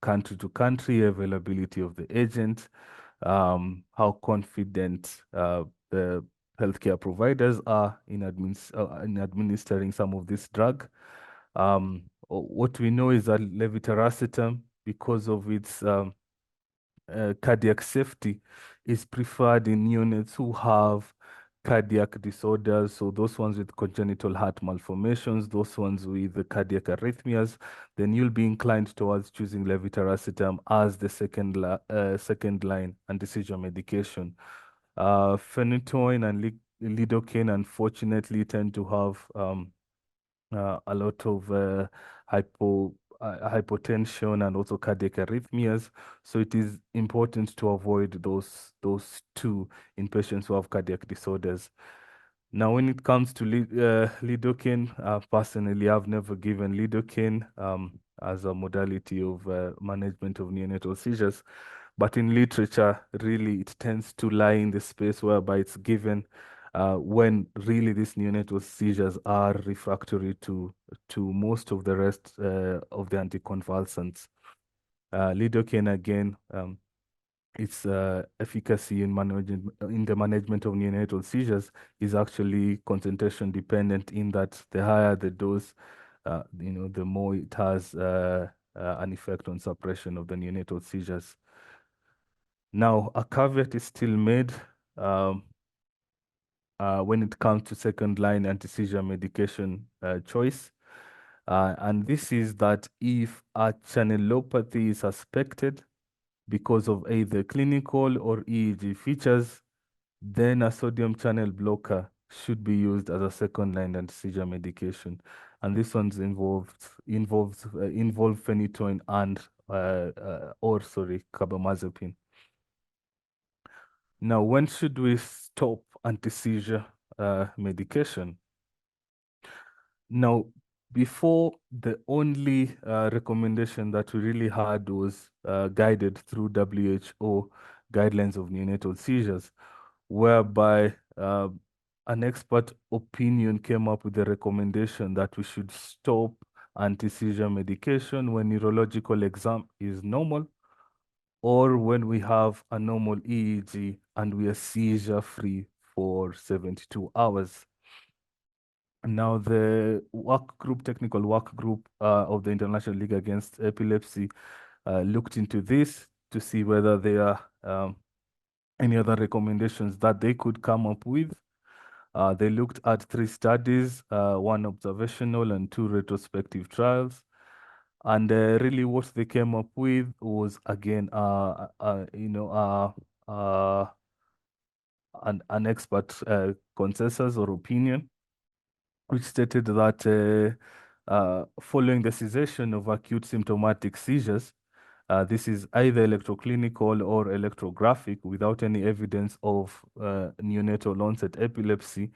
Speaker 2: country to country, availability of the agent, how confident the healthcare providers are in administering some of this drug. What we know is that levetiracetam, because of its cardiac safety, is preferred in neonates who have cardiac disorders, so those ones with congenital heart malformations, those ones with the cardiac arrhythmias, then you'll be inclined towards choosing levetiracetam as the second line anti-seizure medication. Phenytoin and lidocaine, unfortunately, tend to have a lot of hypotension and also cardiac arrhythmias. So it is important to avoid those two in patients who have cardiac disorders. Now, when it comes to lidocaine, personally, I've never given lidocaine as a modality of management of neonatal seizures. But in literature, really, it tends to lie in the space whereby it's given when really these neonatal seizures are refractory to most of the rest of the anticonvulsants. Lidocaine, again, its efficacy in the management of neonatal seizures is actually concentration dependent, in that the higher the dose, the more it has an effect on suppression of the neonatal seizures. Now, a caveat is still made when it comes to second line anti-seizure medication choice. And this is that if a channelopathy is suspected because of either clinical or EEG features, then a sodium channel blocker should be used as a second line anti-seizure medication. And this one's involve phenytoin and carbamazepine. Now, when should we stop anti-seizure medication? Now, before, the only recommendation that we really had was guided through WHO guidelines of neonatal seizures, whereby an expert opinion came up with the recommendation that we should stop anti-seizure medication when neurological exam is normal, or when we have a normal EEG and we are seizure-free for 72 hours. Now, the technical work group of the International League Against Epilepsy looked into this to see whether there are any other recommendations that they could come up with. They looked at 3 studies, 1 observational and 2 retrospective trials. And really what they came up with was, again, an expert consensus or opinion, which stated that following the cessation of acute symptomatic seizures, this is either electroclinical or electrographic without any evidence of neonatal onset epilepsy,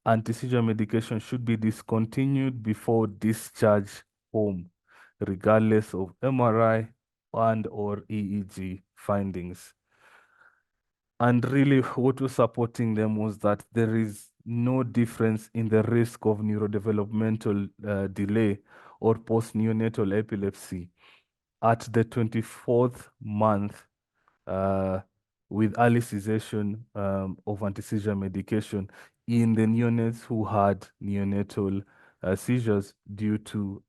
Speaker 2: anti-seizure medication should be discontinued before discharge home, regardless of MRI and/or EEG findings. And really what was supporting them was that there is no difference in the risk of neurodevelopmental delay or post-neonatal epilepsy at the 24th month with early cessation of anti-seizure medication in the neonates who had neonatal seizures due to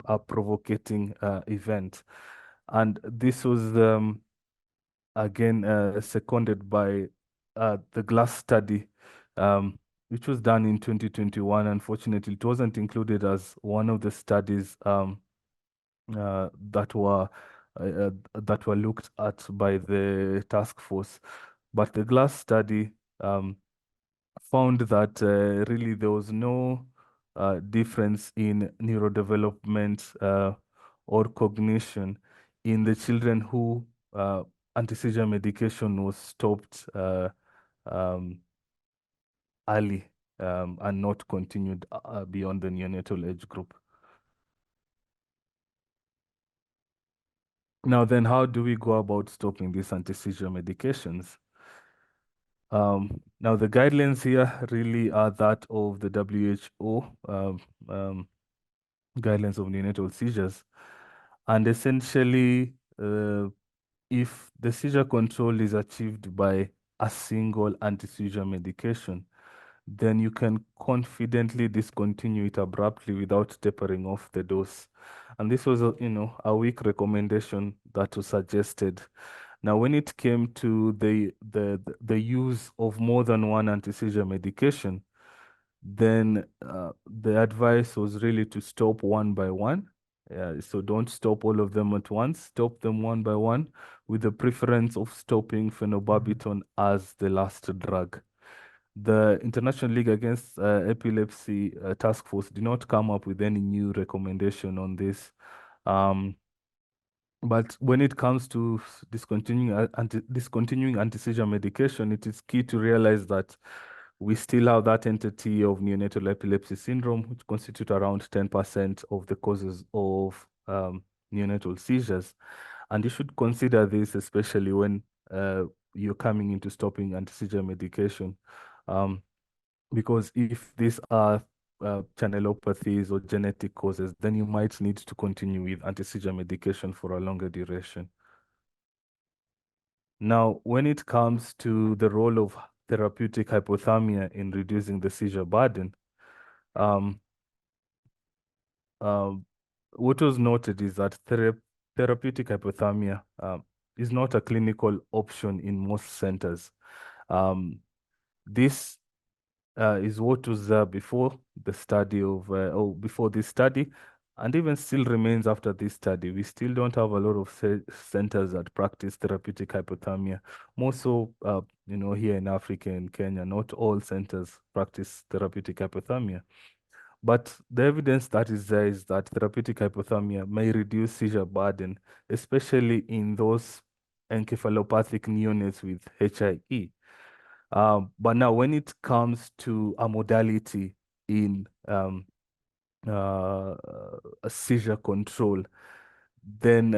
Speaker 2: a provocating event. And this was again seconded by the GLASS study, which was done in 2021. Unfortunately, it wasn't included as one of the studies that were looked at by the task force. But the GLASS study found that really there was no difference in neurodevelopment or cognition in the children who anti-seizure medication was stopped early and not continued beyond the neonatal age group. Now then, how do we go about stopping these anti-seizure medications? Now the guidelines here really are that of the WHO guidelines of neonatal seizures. And essentially, if the seizure control is achieved by a single anti-seizure medication, then you can confidently discontinue it abruptly without tapering off the dose. And this was a weak recommendation that was suggested. Now, when it came to the use of more than one anti-seizure medication, then the advice was really to stop one by one. So don't stop all of them at once, stop them one by one, with the preference of stopping phenobarbital as the last drug. The International League Against Epilepsy Task Force did not come up with any new recommendation on this. But when it comes to discontinuing anti-seizure medication, it is key to realize that we still have that entity of neonatal epilepsy syndrome, which constitute around 10% of the causes of neonatal seizures. And you should consider this, especially when you're coming into stopping anti-seizure medication. Because if these are channelopathies or genetic causes, then you might need to continue with anti-seizure medication for a longer duration. Now, when it comes to the role of therapeutic hypothermia in reducing the seizure burden, what was noted is that therapeutic hypothermia is not a clinical option in most centers. This is what was there before the study of, or before this study, and even still remains after this study. We still don't have a lot of centers that practice therapeutic hypothermia. More so, here in Africa and Kenya, not all centers practice therapeutic hypothermia. But the evidence that is there is that therapeutic hypothermia may reduce seizure burden, especially in those encephalopathic neonates with HIE. But now when it comes to a modality in a seizure control, then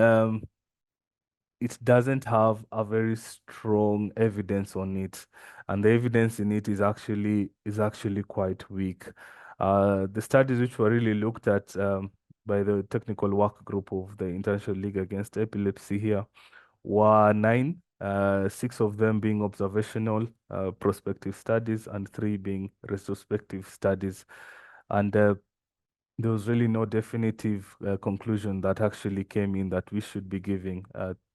Speaker 2: it doesn't have a very strong evidence on it, and the evidence in it is actually quite weak. The studies which were really looked at by the technical work group of the International League Against Epilepsy here were 9, 6 of them being observational prospective studies and 3 being retrospective studies. And there was really no definitive conclusion that actually came in that we should be giving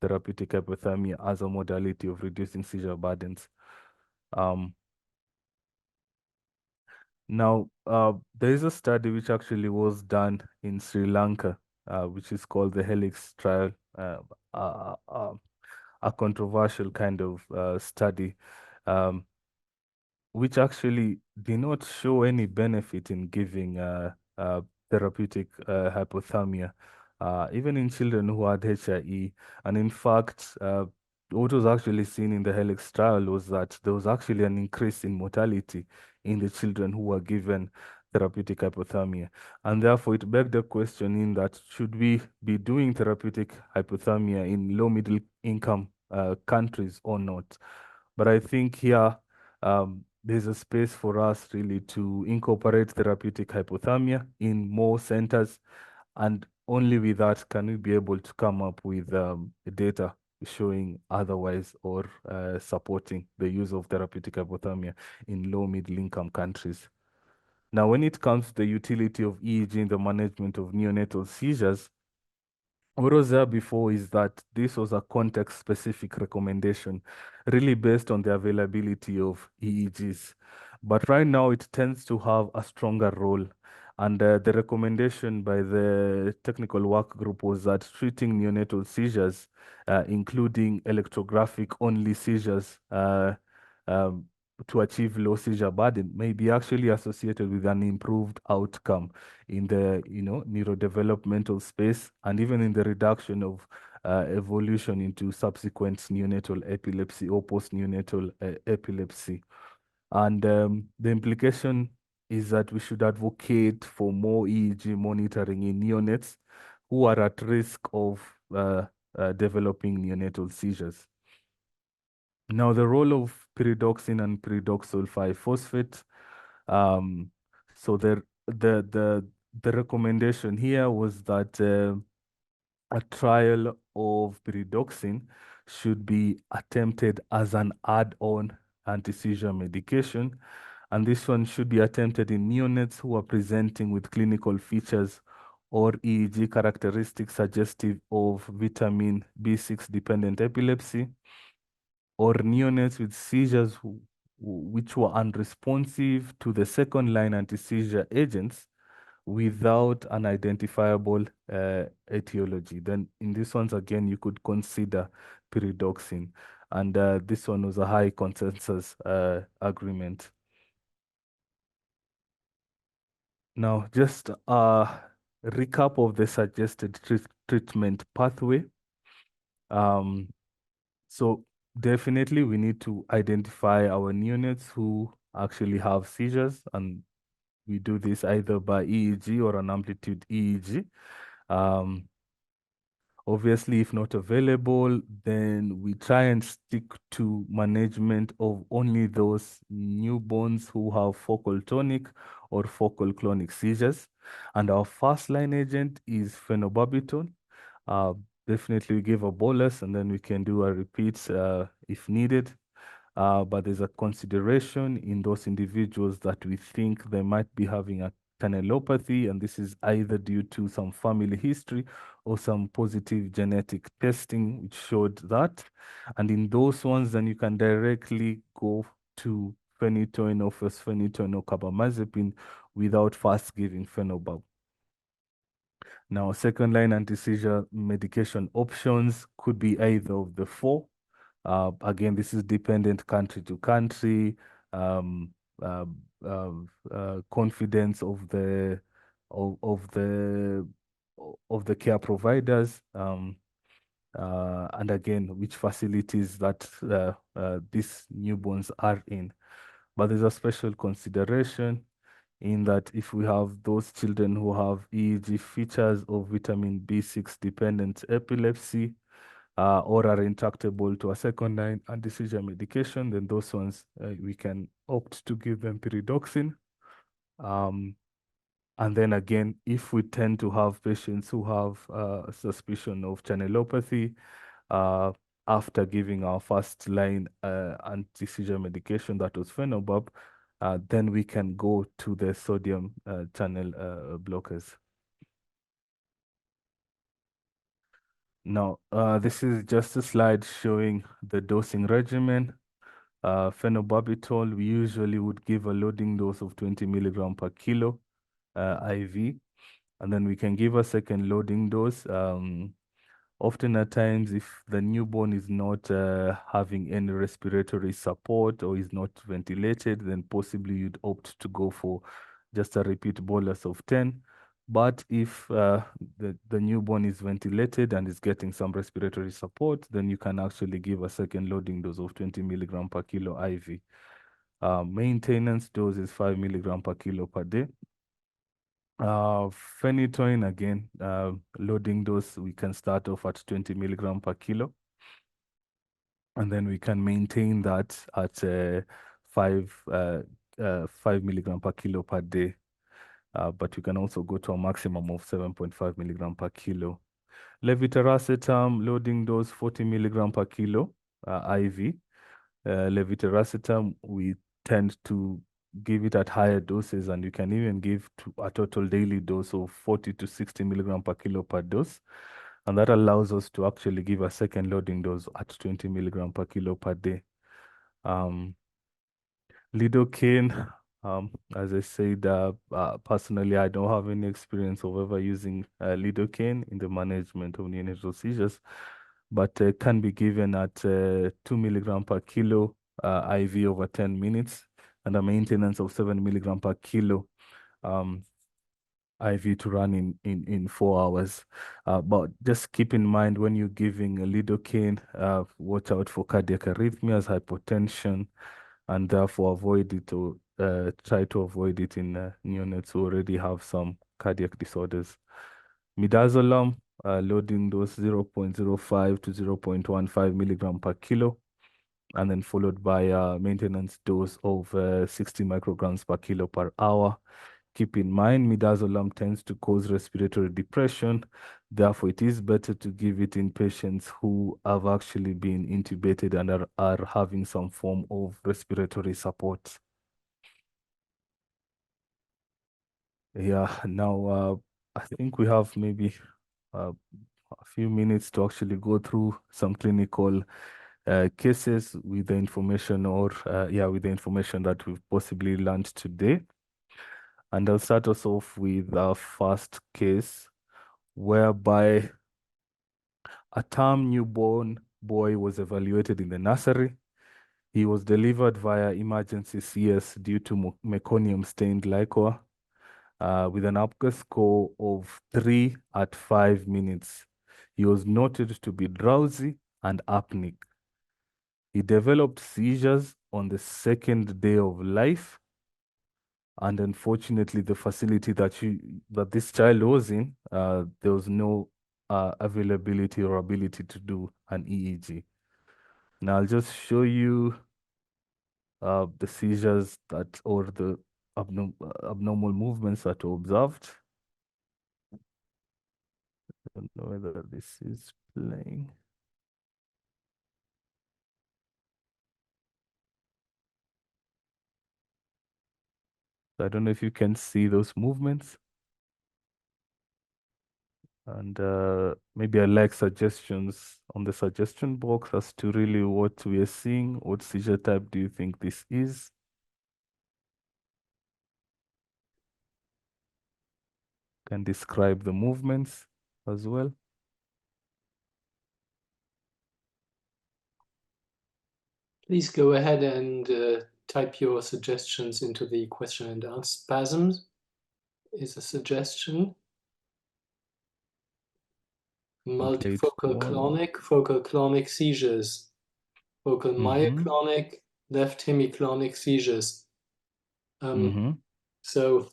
Speaker 2: therapeutic hypothermia as a modality of reducing seizure burdens. Now, there is a study which actually was done in Sri Lanka, which is called the Helix trial, a controversial kind of study, which actually did not show any benefit in giving therapeutic hypothermia, even in children who had HIE. And in fact, what was actually seen in the Helix trial was that there was actually an increase in mortality in the children who were given therapeutic hypothermia. And therefore, it begged the question in that should we be doing therapeutic hypothermia in low middle income countries or not? But I think here there's a space for us really to incorporate therapeutic hypothermia in more centers, and only with that can we be able to come up with data showing otherwise or supporting the use of therapeutic hypothermia in low middle income countries. Now, when it comes to the utility of EEG in the management of neonatal seizures, what was there before is that this was a context-specific recommendation, really based on the availability of EEGs. But right now, it tends to have a stronger role. And the recommendation by the technical work group was that treating neonatal seizures, including electrographic only seizures, um, to achieve low seizure burden may be actually associated with an improved outcome in the neurodevelopmental space, and even in the reduction of evolution into subsequent neonatal epilepsy or post-neonatal epilepsy. And the implication is that we should advocate for more EEG monitoring in neonates who are at risk of developing neonatal seizures. Now, the role of pyridoxine and pyridoxal 5-phosphate. So the recommendation here was that a trial of pyridoxine should be attempted as an add-on anti-seizure medication, and this one should be attempted in neonates who are presenting with clinical features or EEG characteristics suggestive of vitamin B6 dependent epilepsy, or neonates with seizures which were unresponsive to the second-line anti-seizure agents without an identifiable etiology. Then in these ones, again, you could consider pyridoxine. And this one was a high consensus agreement. Now, just a recap of the suggested treatment pathway. So definitely we need to identify our neonates who actually have seizures, and we do this either by EEG or an amplitude EEG. Obviously, if not available, then we try and stick to management of only those newborns who have focal tonic or focal clonic seizures. And our first line agent is phenobarbital. Definitely we give a bolus and then we can do a repeat if needed. But there's a consideration in those individuals that we think they might be having a channelopathy, and this is either due to some family history or some positive genetic testing which showed that. And in those ones, then you can directly go to phenytoin or phospheniton or carbamazepine without first giving phenobarb. Now, second-line anti-seizure medication options could be either of the four. Again, this is dependent country to country, confidence of the care providers, and again, which facilities that these newborns are in. But there's a special consideration in that if we have those children who have EEG features of vitamin B6 dependent epilepsy, or are intractable to a second-line anti-seizure medication, then those ones we can opt to give them pyridoxine. And then again, if we tend to have patients who have suspicion of channelopathy, after giving our first-line anti-seizure medication, that was phenobarb, then we can go to the sodium channel blockers. Now, this is just a slide showing the dosing regimen. Phenobarbital, we usually would give a loading dose of 20 milligram per kilo IV, and then we can give a second loading dose. Often at times, if the newborn is not having any respiratory support or is not ventilated, then possibly you'd opt to go for just a repeat bolus of 10. But if the newborn is ventilated and is getting some respiratory support, then you can actually give a second loading dose of 20 milligram per kilo IV. Maintenance dose is 5 milligram per kilo per day. Phenytoin, again, loading dose, we can start off at 20 milligram per kilo. And then we can maintain that at 5 milligram per kilo per day. But you can also go to a maximum of 7.5 milligram per kilo. Levetiracetam, loading dose 40 milligram per kilo IV. Levetiracetam, we tend to give it at higher doses, and you can even give to a total daily dose of 40 to 60 milligram per kilo per dose. And that allows us to actually give a second loading dose at 20 milligram per kilo per day. lidocaine, as I said, personally, I don't have any experience of ever using lidocaine in the management of neonatal seizures, but can be given at 2 milligram per kilo IV over 10 minutes and a maintenance of 7 milligram per kilo IV to run in 4 hours. But just keep in mind when you're giving a lidocaine, watch out for cardiac arrhythmias, hypotension, and therefore avoid it or try to avoid it in neonates who already have some cardiac disorders. Midazolam, loading dose 0.05 to 0.15 milligram per kilo, and then followed by a maintenance dose of 60 micrograms per kilo per hour. Keep in mind, midazolam tends to cause respiratory depression. Therefore, it is better to give it in patients who have actually been intubated and are having some form of respiratory support. Yeah, now I think we have maybe a few minutes to actually go through some clinical cases with the information with the information that we've possibly learned today. And I'll start us off with our first case, whereby a term newborn boy was evaluated in the nursery. He was delivered via emergency CS due to meconium-stained liquor with an APGAR score of 3 at 5 minutes. He was noted to be drowsy and apneic. He developed seizures on the second day of life. And unfortunately, the facility that this child was in, there was no availability or ability to do an EEG. Now I'll just show you the seizures or the abnormal movements that were observed. I don't know whether this is playing. I don't know if you can see those movements. And maybe I'd like suggestions on the suggestion box as to really what we are seeing. What seizure type do you think this is? Can describe the movements as well.
Speaker 3: Please go ahead and type your suggestions into the question and answer. Spasms is a suggestion. Multifocal clonic, focal clonic seizures, focal myoclonic, left hemiclonic seizures. So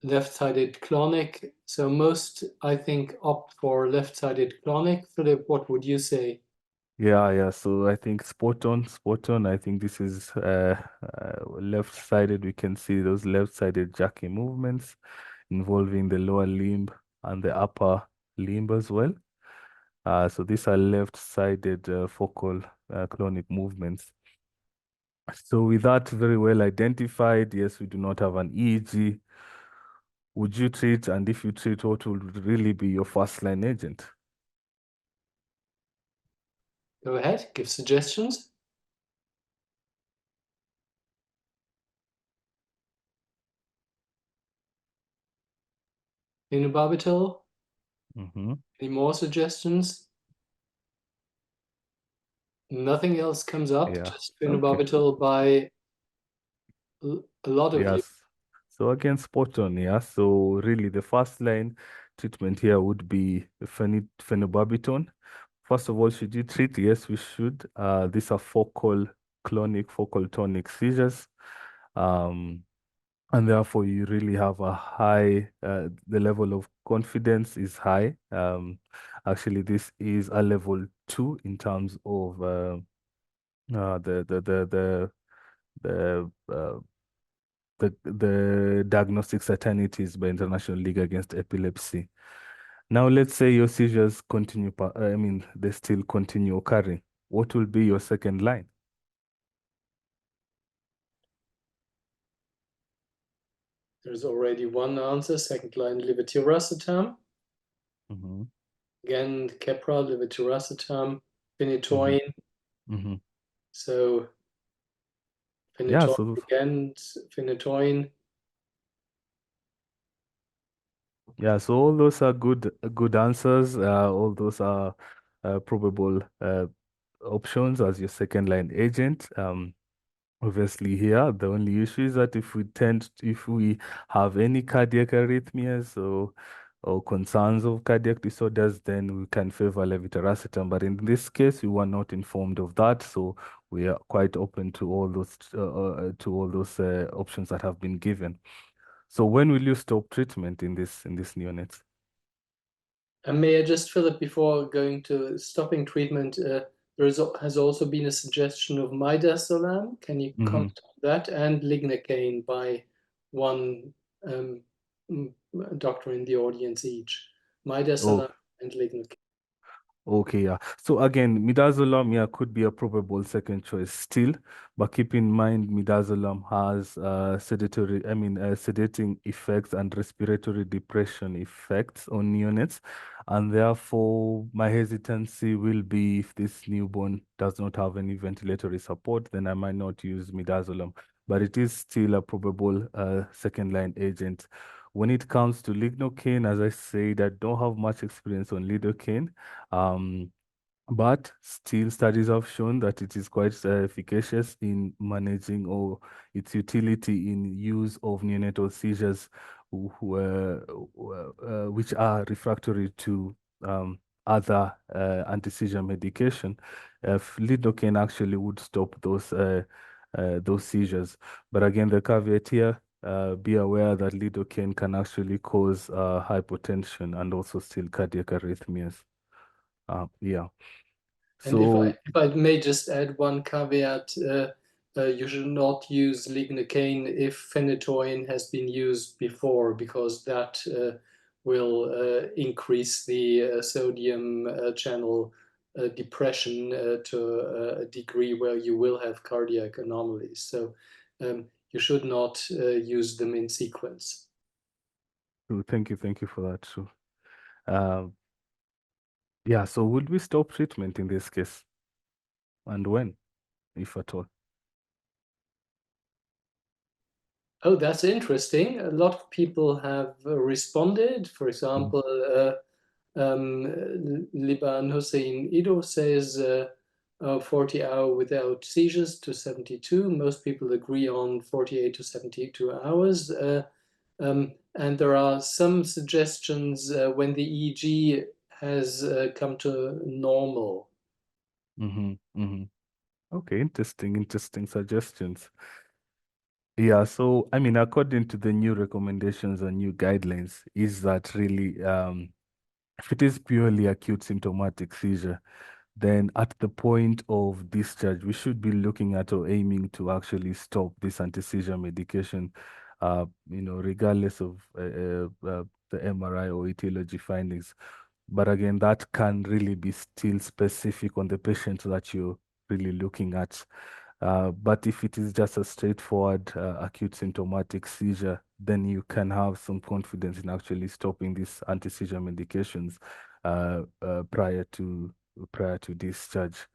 Speaker 3: left-sided clonic. So most, I think, opt for left-sided clonic. Philip, what would you say?
Speaker 2: Yeah. So I think spot on. I think this is left-sided. We can see those left-sided jerky movements involving the lower limb and the upper limb as well. So these are left-sided focal clonic movements. So with that very well identified, yes, we do not have an EEG. Would you treat, and if you treat, what would really be your first-line agent?
Speaker 3: Go ahead, give suggestions. Phenobarbital. Any more suggestions? Nothing else comes up, just phenobarbital by a lot of you.
Speaker 2: So again, spot on, yeah. So really the first line treatment here would be phenobarbital. First of all, should you treat? Yes, we should. These are focal tonic seizures. And therefore you really have a high, the level of confidence is high. Actually, this is a level 2 in terms of the diagnostic certainties by International League Against Epilepsy. Now, let's say your seizures continue, they still continue occurring. What will be your second line?
Speaker 3: There's already one answer. Second line, levetiracetam. Again, Keppra, levetiracetam, phenytoin. So
Speaker 2: Yeah,
Speaker 3: Phenytoin
Speaker 2: so
Speaker 3: again, phenytoin.
Speaker 2: yeah, so all those are good answers. All those are probable options as your second line agent. Obviously here, the only issue is that if we have any cardiac arrhythmias or concerns of cardiac disorders, then we can favor levetiracetam. But in this case, we were not informed of that, so we are quite open to all those options that have been given. So when will you stop treatment in this neonates?
Speaker 3: And may I just, Philip, before going to stopping treatment, has also been a suggestion of midazolam. Can you comment on that? And lignocaine by one doctor in the audience each.
Speaker 2: Oh,
Speaker 3: Midazolam and lignocaine.
Speaker 2: okay, yeah. So again, midazolam, yeah, could be a probable second choice still, but keep in mind midazolam has sedating effects and respiratory depression effects on neonates, and therefore my hesitancy will be if this newborn does not have any ventilatory support, then I might not use midazolam, but it is still a probable second line agent. When it comes to lignocaine, as I said, I don't have much experience on lidocaine. But still, studies have shown that it is quite efficacious in managing or its utility in use of neonatal seizures which are refractory to other anti-seizure medication. Lidocaine actually would stop those seizures. But again, the caveat here, be aware that lidocaine can actually cause hypotension and also still cardiac arrhythmias. Yeah.
Speaker 3: And if
Speaker 2: So,
Speaker 3: I may just add one caveat, you should not use lignocaine if phenytoin has been used before, because that will increase the sodium channel depression to a degree where you will have cardiac anomalies. So you should not use them in sequence.
Speaker 2: thank you for that, too. Yeah, so would we stop treatment in this case? And when, if at all?
Speaker 3: Oh, that's interesting. A lot of people have responded. For example, Liban Hussein Ido says 40 hours without seizures to 72. Most people agree on 48 to 72 hours. And there are some suggestions when the EEG has come to normal.
Speaker 2: Okay, interesting suggestions. Yeah, so I mean, according to the new recommendations and new guidelines, is that really if it is purely acute symptomatic seizure, then at the point of discharge, we should be looking at or aiming to actually stop this anti-seizure medication, regardless of the MRI or etiology findings. But again, that can really be still specific on the patient that you're really looking at. But if it is just a straightforward acute symptomatic seizure, then you can have some confidence in actually stopping these anti-seizure medications prior to discharge.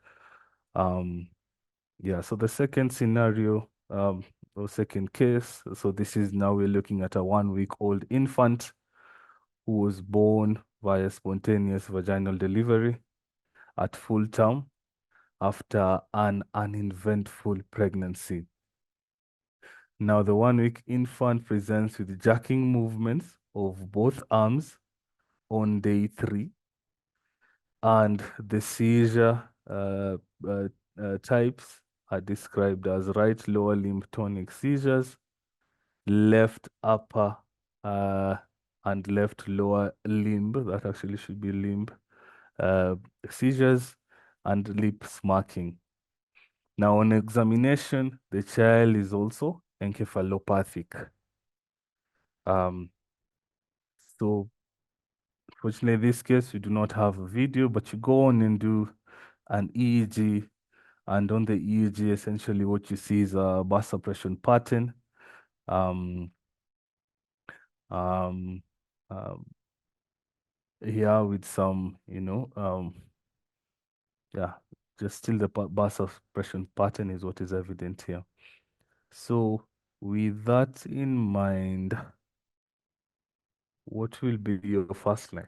Speaker 2: Yeah, so the second scenario, or second case, so this is now we're looking at a 1-week-old infant who was born via spontaneous vaginal delivery at full term after an uneventful pregnancy. Now, the 1-week infant presents with jerking movements of both arms on day 3, and the seizure types are described as right lower limb tonic seizures, left upper and left lower limb, that actually should be limb, seizures, and lip smacking. Now, on examination, the child is also encephalopathic. So, fortunately, in this case, we do not have a video, but you go on and do an EEG, and on the EEG, essentially what you see is a burst suppression pattern. Here with some, yeah, just still the burst suppression pattern is what is evident here. So with that in mind, what will be your first line?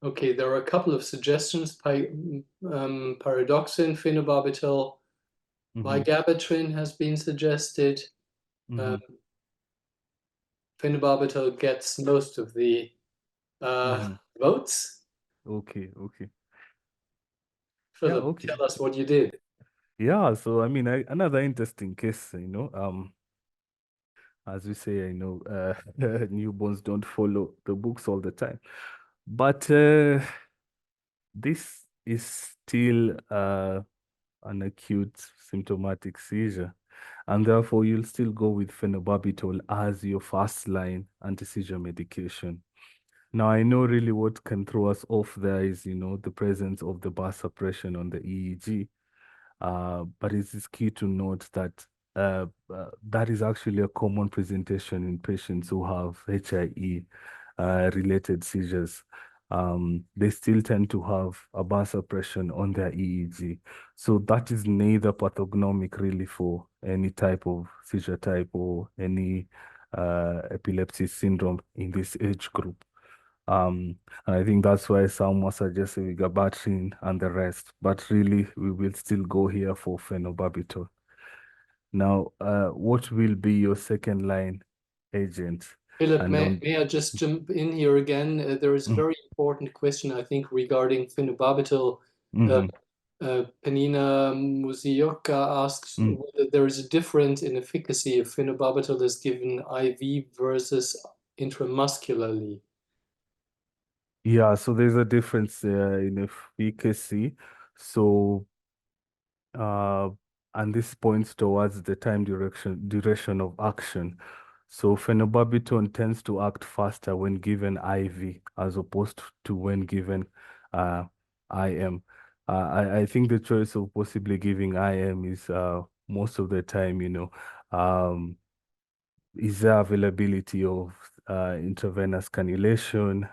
Speaker 3: Okay, there are a couple of suggestions. Pyridoxine, phenobarbital, vigabatrin has been suggested.
Speaker 2: Mm-hmm.
Speaker 3: Phenobarbital gets most of the votes.
Speaker 2: Okay, okay. Yeah,
Speaker 3: Philip,
Speaker 2: okay.
Speaker 3: tell us what you did.
Speaker 2: Yeah, so I mean, another interesting case, as we say, newborns don't follow the books all the time. But this is still an acute symptomatic seizure. And therefore, you'll still go with phenobarbital as your first line anti-seizure medication. Now, I know really what can throw us off there is, the presence of the bar suppression on the EEG. But it is key to note that that is actually a common presentation in patients who have HIE related seizures. They still tend to have a bar suppression on their EEG. So that is neither pathognomic really for any type of seizure type or any epilepsy syndrome in this age group. And I think that's why some are suggesting gabapentin and the rest, but really we will still go here for phenobarbital. Now, what will be your second line agent?
Speaker 3: Philip,
Speaker 2: And
Speaker 3: may I just jump in here again? There is a very important question, I think, regarding phenobarbital. Penina Musioka asks whether there is a difference in efficacy if phenobarbital is given IV versus intramuscularly.
Speaker 2: Yeah, so there's a difference in efficacy. So, and this points towards the time duration of action. So phenobarbital tends to act faster when given IV as opposed to when given IM. I think the choice of possibly giving IM is most of the time, is there availability of intravenous cannulation,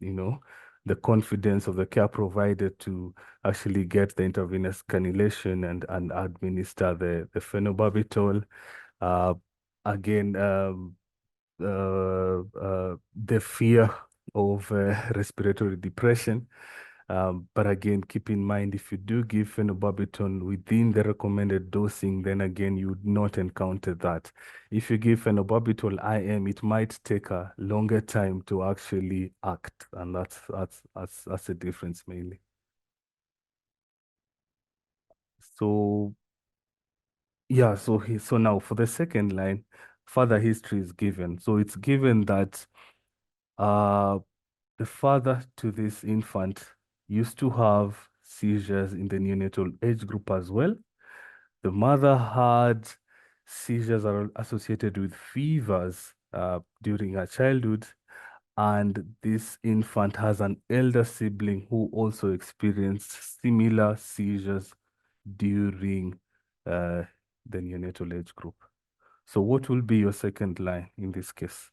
Speaker 2: you know, the confidence of the care provider to actually get the intravenous cannulation and administer the phenobarbital. Uh, Again, the fear of respiratory depression. But again, keep in mind, if you do give phenobarbital within the recommended dosing, then again, you would not encounter that. If you give phenobarbital IM, it might take a longer time to actually act, and that's the difference mainly. So yeah, so now for the second line, further history is given. So it's given that uh the father to this infant used to have seizures in the neonatal age group as well. The mother had seizures are associated with fevers during her childhood. And this infant has an elder sibling who also experienced similar seizures during uh, the neonatal age group. So what will be your second line in this case?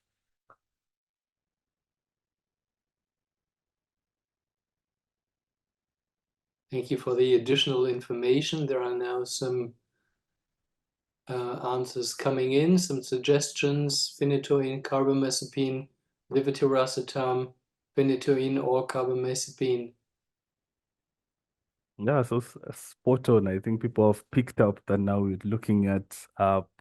Speaker 3: Thank you for the additional information. There are now some answers coming in, some suggestions: phenytoin, carbamazepine, levetiracetam, phenytoin or carbamazepine.
Speaker 2: Yeah, so spot on. I think people have picked up that now we're looking at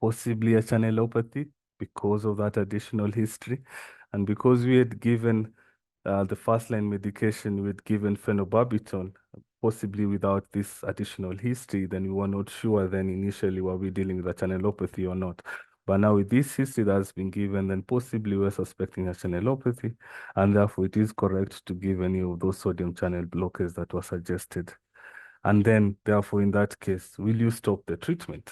Speaker 2: possibly a channelopathy because of that additional history. And because we had given the first line medication, we had given phenobarbital, possibly without this additional history, then we were not sure then initially were we dealing with a channelopathy or not. But now with this history that has been given, then possibly we're suspecting a channelopathy, and therefore it is correct to give any of those sodium channel blockers that were suggested. And then, therefore, in that case, will you stop the treatment?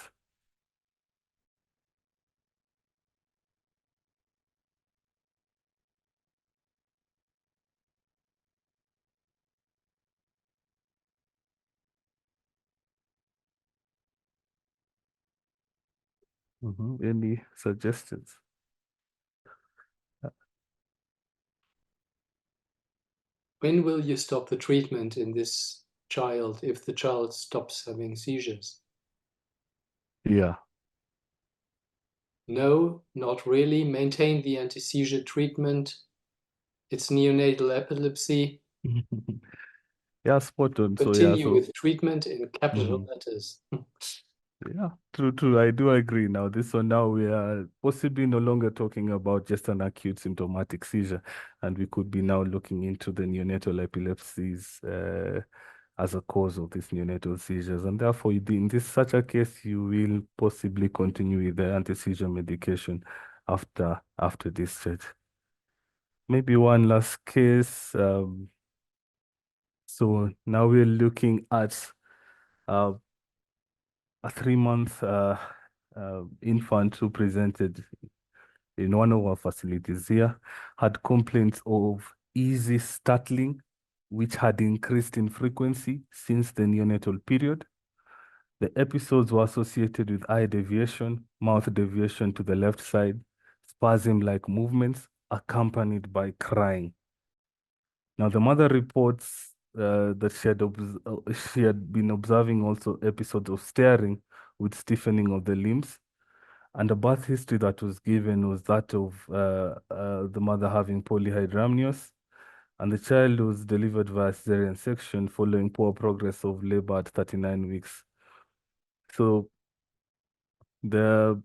Speaker 2: Any suggestions?
Speaker 3: When will you stop the treatment in this child if the child stops having seizures?
Speaker 2: Yeah.
Speaker 3: No, not really. Maintain the anti-seizure treatment. It's neonatal epilepsy.
Speaker 2: Yeah, spot on.
Speaker 3: Continue
Speaker 2: So
Speaker 3: with treatment in capital
Speaker 2: Mhm.
Speaker 3: letters.
Speaker 2: Yeah, true. I do agree. Now, this one now we are possibly no longer talking about just an acute symptomatic seizure, and we could be now looking into the neonatal epilepsies as a cause of these neonatal seizures, and therefore, in this such a case, you will possibly continue with the anti-seizure medication after discharge. Maybe one last case. So now we're looking at a 3-month infant who presented in one of our facilities here, had complaints of easy startling, which had increased in frequency since the neonatal period. The episodes were associated with eye deviation, mouth deviation to the left side, spasm-like movements, accompanied by crying. Now, the mother reports that she had been observing also episodes of staring with stiffening of the limbs. And the birth history that was given was that of the mother having polyhydramnios, and the child was delivered via cesarean section following poor progress of labor at 39 weeks. So the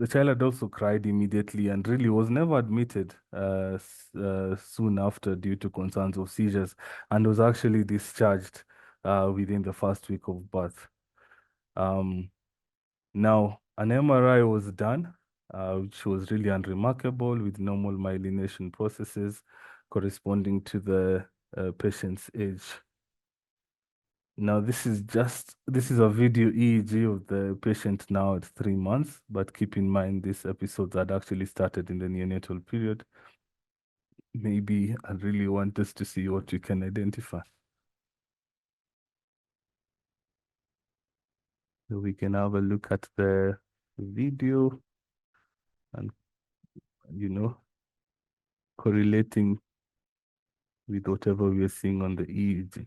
Speaker 2: child had also cried immediately and really was never admitted soon after due to concerns of seizures, and was actually discharged within the first week of birth. Now, an MRI was done, which was really unremarkable, with normal myelination processes corresponding to the patient's age. Now, this is a video EEG of the patient now at 3 months, but keep in mind this episode had actually started in the neonatal period. Maybe I really want us to see what we can identify. So we can have a look at the video and, correlating with whatever we are seeing on the EEG.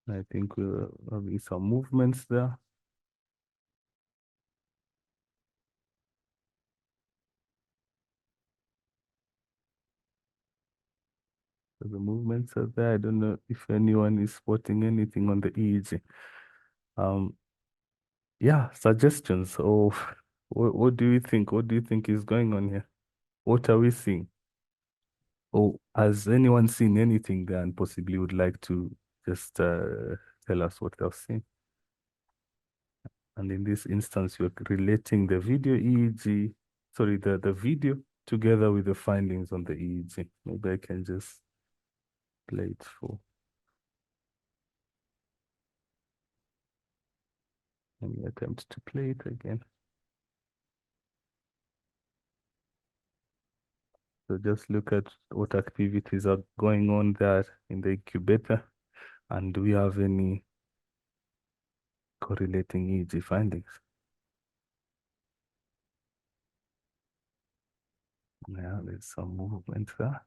Speaker 2: I think we're having some movements there. So the movements are there. I don't know if anyone is spotting anything on the EEG. Yeah, suggestions of what do you think? What do you think is going on here? What are we seeing? Or has anyone seen anything there and possibly would like to just tell us what they've seen? And in this instance, we're relating the video EEG, sorry, the video together with the findings on the EEG. Maybe I can just play it for. Let me attempt to play it again. So just look at what activities are going on there in the incubator, and do we have any correlating EEG findings? Yeah, there's some movement there.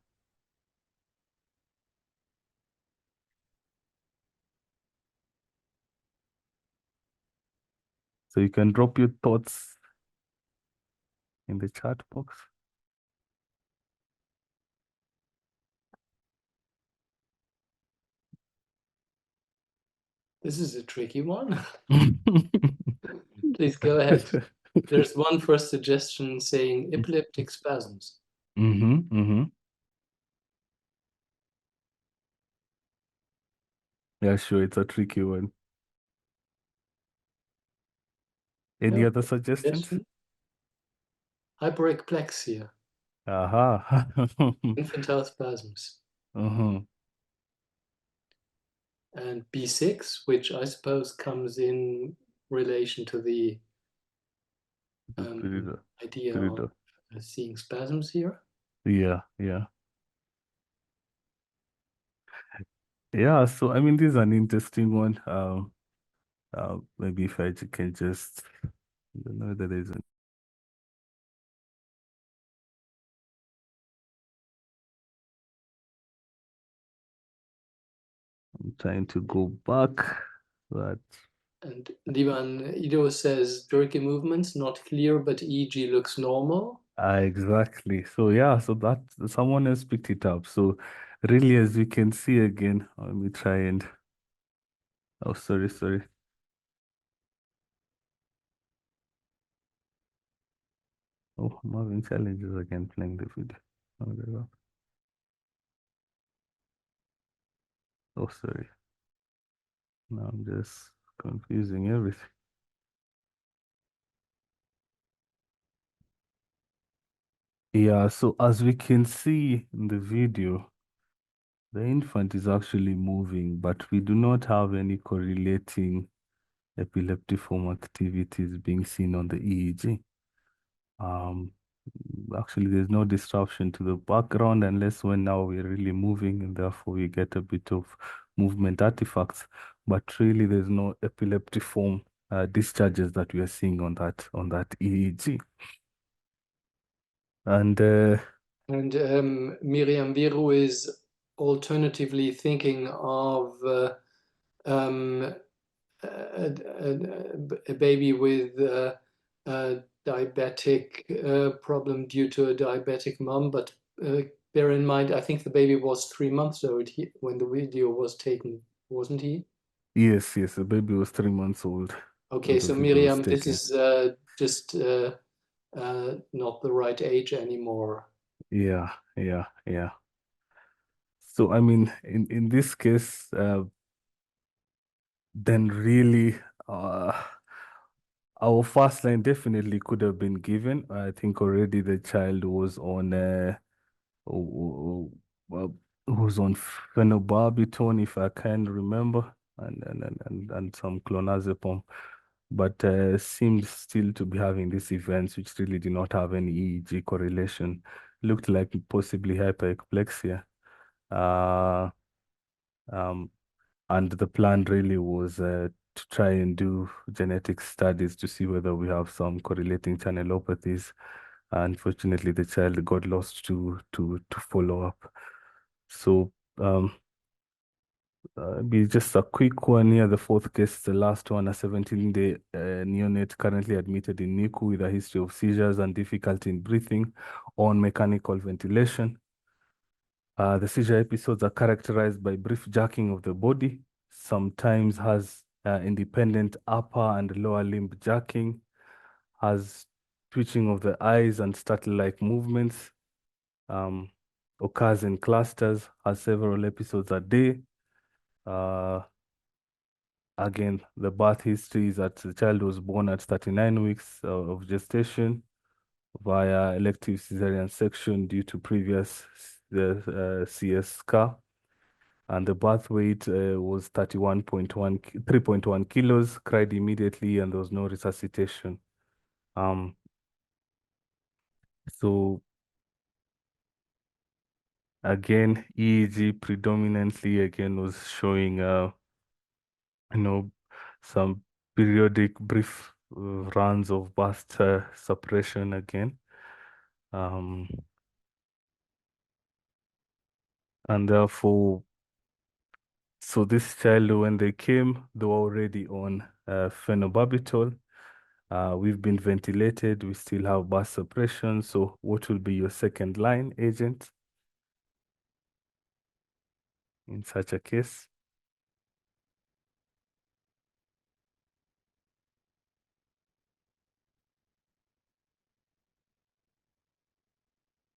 Speaker 2: So you can drop your thoughts in the chat box.
Speaker 3: This is a tricky one. Please go ahead. There's one first suggestion saying epileptic spasms.
Speaker 2: Yeah, sure, it's a tricky one. Any
Speaker 3: No,
Speaker 2: other suggestions?
Speaker 3: suggestion? Hyperexplexia,
Speaker 2: Aha.
Speaker 3: infantile spasms.
Speaker 2: Uh-huh.
Speaker 3: And B6, which I suppose comes in relation to the idea of seeing spasms here.
Speaker 2: Yeah. Yeah, so I mean, this is an interesting one. Maybe if I can just, I don't know whether there's I'm trying to go back, but.
Speaker 3: And Divan Ido says jerky movements not clear, but EEG looks normal.
Speaker 2: Exactly. So yeah, so that someone else picked it up. So really, as we can see again, let me try and, oh, sorry. Oh, I'm having challenges again playing the video. Oh, there we go. Oh, sorry. Now I'm just confusing everything. Yeah, so as we can see in the video, the infant is actually moving, but we do not have any correlating epileptiform activities being seen on the EEG. Actually, there's no disruption to the background unless when now we're really moving, and therefore we get a bit of movement artifacts. But really, there's no epileptiform discharges that we are seeing on that EEG. And
Speaker 3: Miriam Viru is alternatively thinking of a baby with a diabetic problem due to a diabetic mom, but bear in mind, I think the baby was 3 months old when the video was taken, wasn't he?
Speaker 2: yes, the baby was 3 months old.
Speaker 3: Okay, so Miriam, this is just not the right age anymore.
Speaker 2: Yeah. So, I mean, in this case, then really, our first line definitely could have been given. I think already the child was on who's on phenobarbital, if I can remember, and some clonazepam, but seemed still to be having these events which really did not have any EEG correlation. Looked like possibly hyperexplexia. And the plan really was to try and do genetic studies to see whether we have some correlating channelopathies. Unfortunately, the child got lost to follow up. So be just a quick one here. The fourth case, the last one, a 17-day neonate currently admitted in NICU with a history of seizures and difficulty in breathing on mechanical ventilation. The seizure episodes are characterized by brief jerking of the body, sometimes has independent upper and lower limb jerking, has twitching of the eyes and startle-like movements, occurs in clusters, has several episodes a day. Again, the birth history is that the child was born at 39 weeks of gestation via elective cesarean section due to previous CS scar. And the birth weight was 3.1 kilos, cried immediately, and there was no resuscitation. So again, EEG predominantly again was showing, some periodic brief runs of burst suppression again. And therefore, so this child, when they came, they were already on phenobarbital. We've been ventilated. We still have burst suppression. So what will be your second line agent in such a case?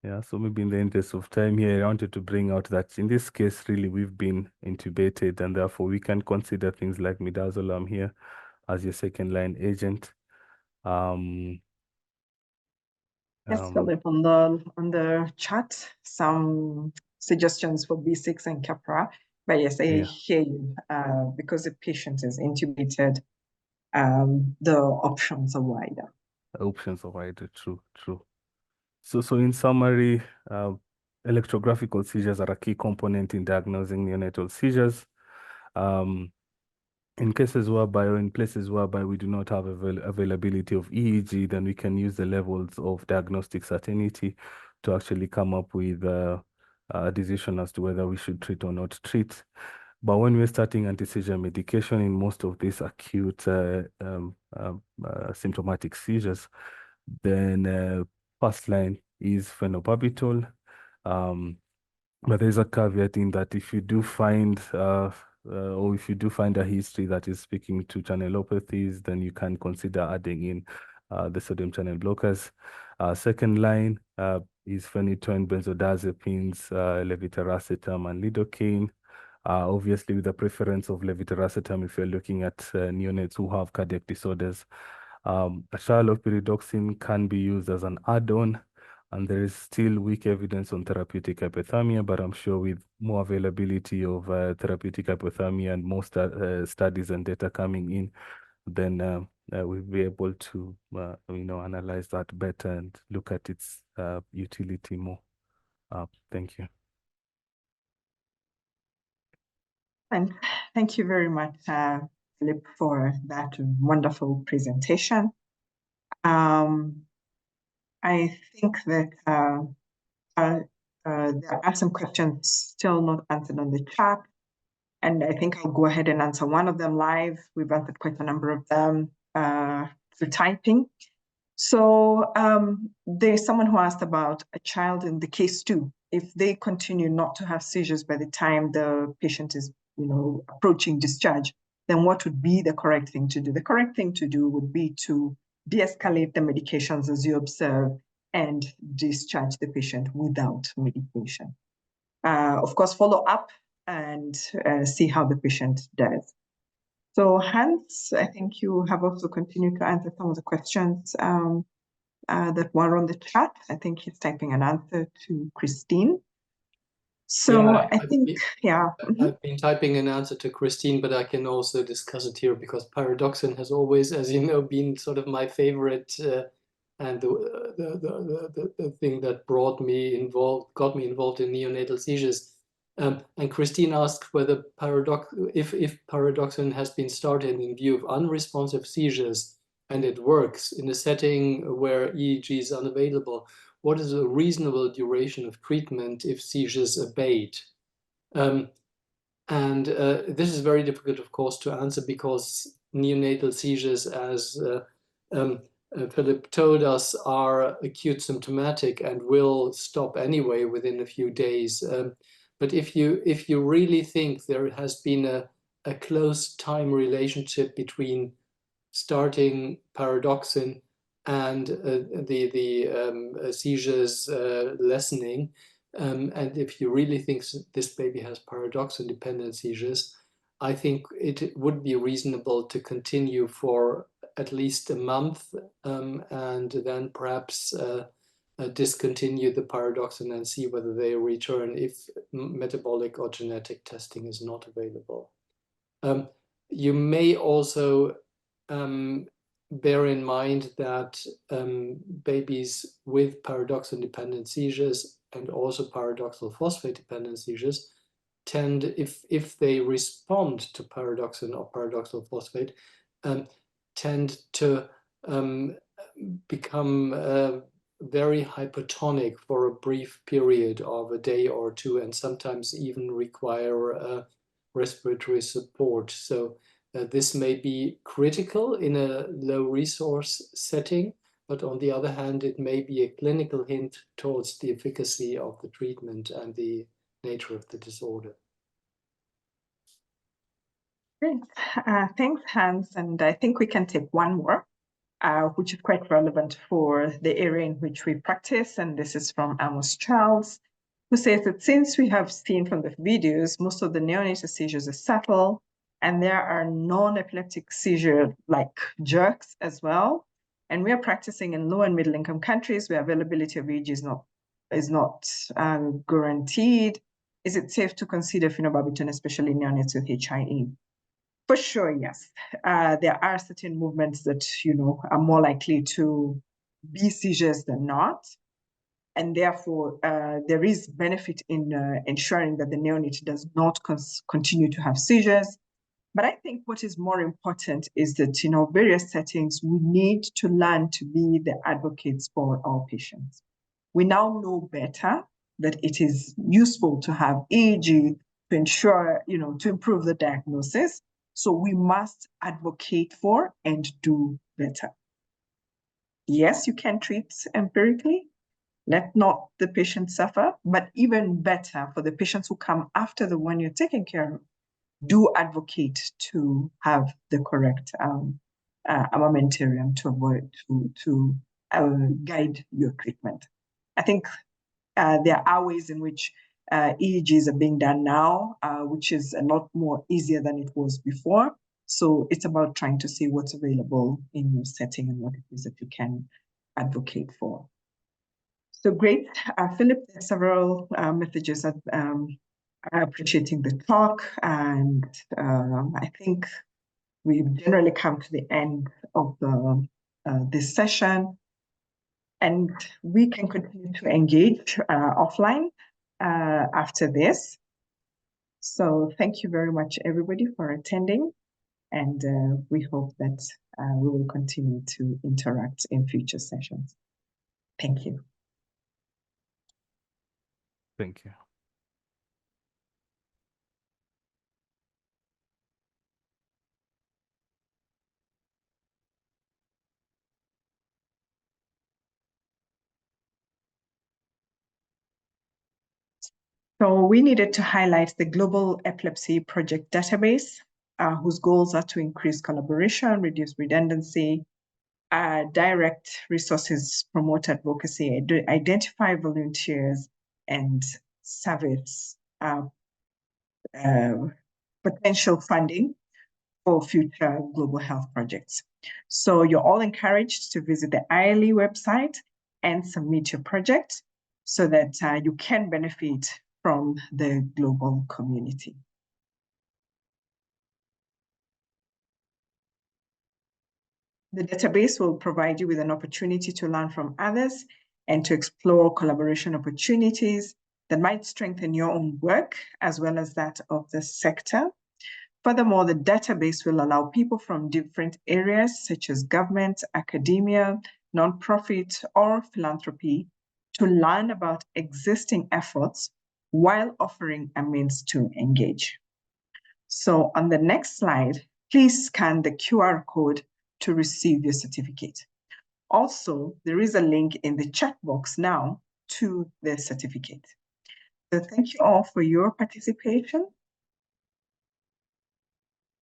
Speaker 2: Yeah, so maybe in the interest of time here, I wanted to bring out that in this case, really, we've been intubated, and therefore we can consider things like midazolam here as your second line agent.
Speaker 1: Yes, Philip, on the chat, some suggestions for B6 and Capra. But yes, I hear you. Because the patient is intubated, the options are wider.
Speaker 2: Options are wider, true. So in summary, electrographical seizures are a key component in diagnosing neonatal seizures. In cases whereby, or in places whereby we do not have availability of EEG, then we can use the levels of diagnostic certainty to actually come up with a decision as to whether we should treat or not treat. But when we're starting anti-seizure medication in most of these acute symptomatic seizures, then first line is phenobarbital. But there's a caveat in that if you do find or if you do find a history that is speaking to channelopathies, then you can consider adding in the sodium channel blockers. Second line is phenytoin, benzodiazepines, levetiracetam, and lidocaine. Obviously, with the preference of levetiracetam if you're looking at neonates who have cardiac disorders. A trial of pyridoxine can be used as an add-on, and there is still weak evidence on therapeutic hypothermia, but I'm sure with more availability of therapeutic hypothermia and more studies and data coming in, then we'll be able to analyze that better and look at its utility more. Thank you.
Speaker 1: And thank you very much, Philip, for that wonderful presentation. I think that there are some questions still not answered on the chat, and I think I'll go ahead and answer one of them live. We've answered quite a number of them through typing. So there's someone who asked about a child in the case 2. If they continue not to have seizures by the time the patient is, approaching discharge, then what would be the correct thing to do? The correct thing to do would be to de-escalate the medications as you observe and discharge the patient without medication. Of course, follow up and see how the patient does. So Hans, I think you have also continued to answer some of the questions that were on the chat. I think he's typing an answer to Christine. So yeah,
Speaker 3: I've been typing an answer to Christine, but I can also discuss it here because pyridoxine has always, as you know, been sort of my favorite and the thing that got me involved in neonatal seizures. And Christine asked whether if pyridoxine has been started in view of unresponsive seizures and it works in a setting where EEG is unavailable, what is a reasonable duration of treatment if seizures abate? This is very difficult, of course, to answer because neonatal seizures, as Philip told us, are acute symptomatic and will stop anyway within a few days. But if you really think there has been a close time relationship between starting pyridoxine and the seizures lessening, and if you really think this baby has pyridoxine-dependent seizures, I think it would be reasonable to continue for at least a month and then perhaps discontinue the pyridoxine and see whether they return if metabolic or genetic testing is not available. You may also bear in mind that babies with pyridoxine-dependent seizures and also pyridoxal phosphate-dependent seizures tend, if they respond to pyridoxine or pyridoxal phosphate, tend to become very hypotonic for a brief period of a day or two, and sometimes even require respiratory support. So this may be critical in a low resource setting, but on the other hand, it may be a clinical hint towards the efficacy of the treatment and the nature of the disorder.
Speaker 1: Great. Thanks, Hans. And I think we can take one more, which is quite relevant for the area in which we practice. And this is from Amos Charles, who says that since we have seen from the videos, most of the neonatal seizures are subtle, and there are non-epileptic seizure like jerks as well. And we are practicing in low and middle income countries where availability of EEG is not guaranteed. Is it safe to consider phenobarbital, especially neonates with HIE? For sure, yes. There are certain movements that, are more likely to be seizures than not. And therefore, there is benefit in ensuring that the neonate does not continue to have seizures. But I think what is more important is that in our various settings, we need to learn to be the advocates for our patients. We now know better that it is useful to have EEG to ensure, to improve the diagnosis. So we must advocate for and do better. Yes, you can treat empirically. Let not the patient suffer, but even better for the patients who come after the one you're taking care of, do advocate to have the correct armamentarium to avoid, to guide your treatment. I think there are ways in which EEGs are being done now, which is a lot more easier than it was before. So it's about trying to see what's available in your setting and what it is that you can advocate for. So great, Philip, there are several messages that appreciating the talk, and I think we've generally come to the end of this session, and we can continue to engage offline after this. So thank you very much, everybody, for attending, and we hope that we will continue to interact in future sessions. Thank you.
Speaker 2: Thank you.
Speaker 1: So we needed to highlight the Global Epilepsy Project Database, whose goals are to increase collaboration, reduce redundancy, direct resources, promote advocacy, identify volunteers, and service potential funding for future global health projects. So you're all encouraged to visit the ILAE website and submit your project so that you can benefit from the global community. The database will provide you with an opportunity to learn from others and to explore collaboration opportunities that might strengthen your own work as well as that of the sector. Furthermore, the database will allow people from different areas such as government, academia, nonprofit, or philanthropy to learn about existing efforts while offering a means to engage. So on the next slide, please scan the QR code to receive your certificate. Also, there is a link in the chat box now to the certificate. So thank you all for your participation,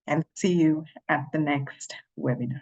Speaker 1: and see you at the next webinar.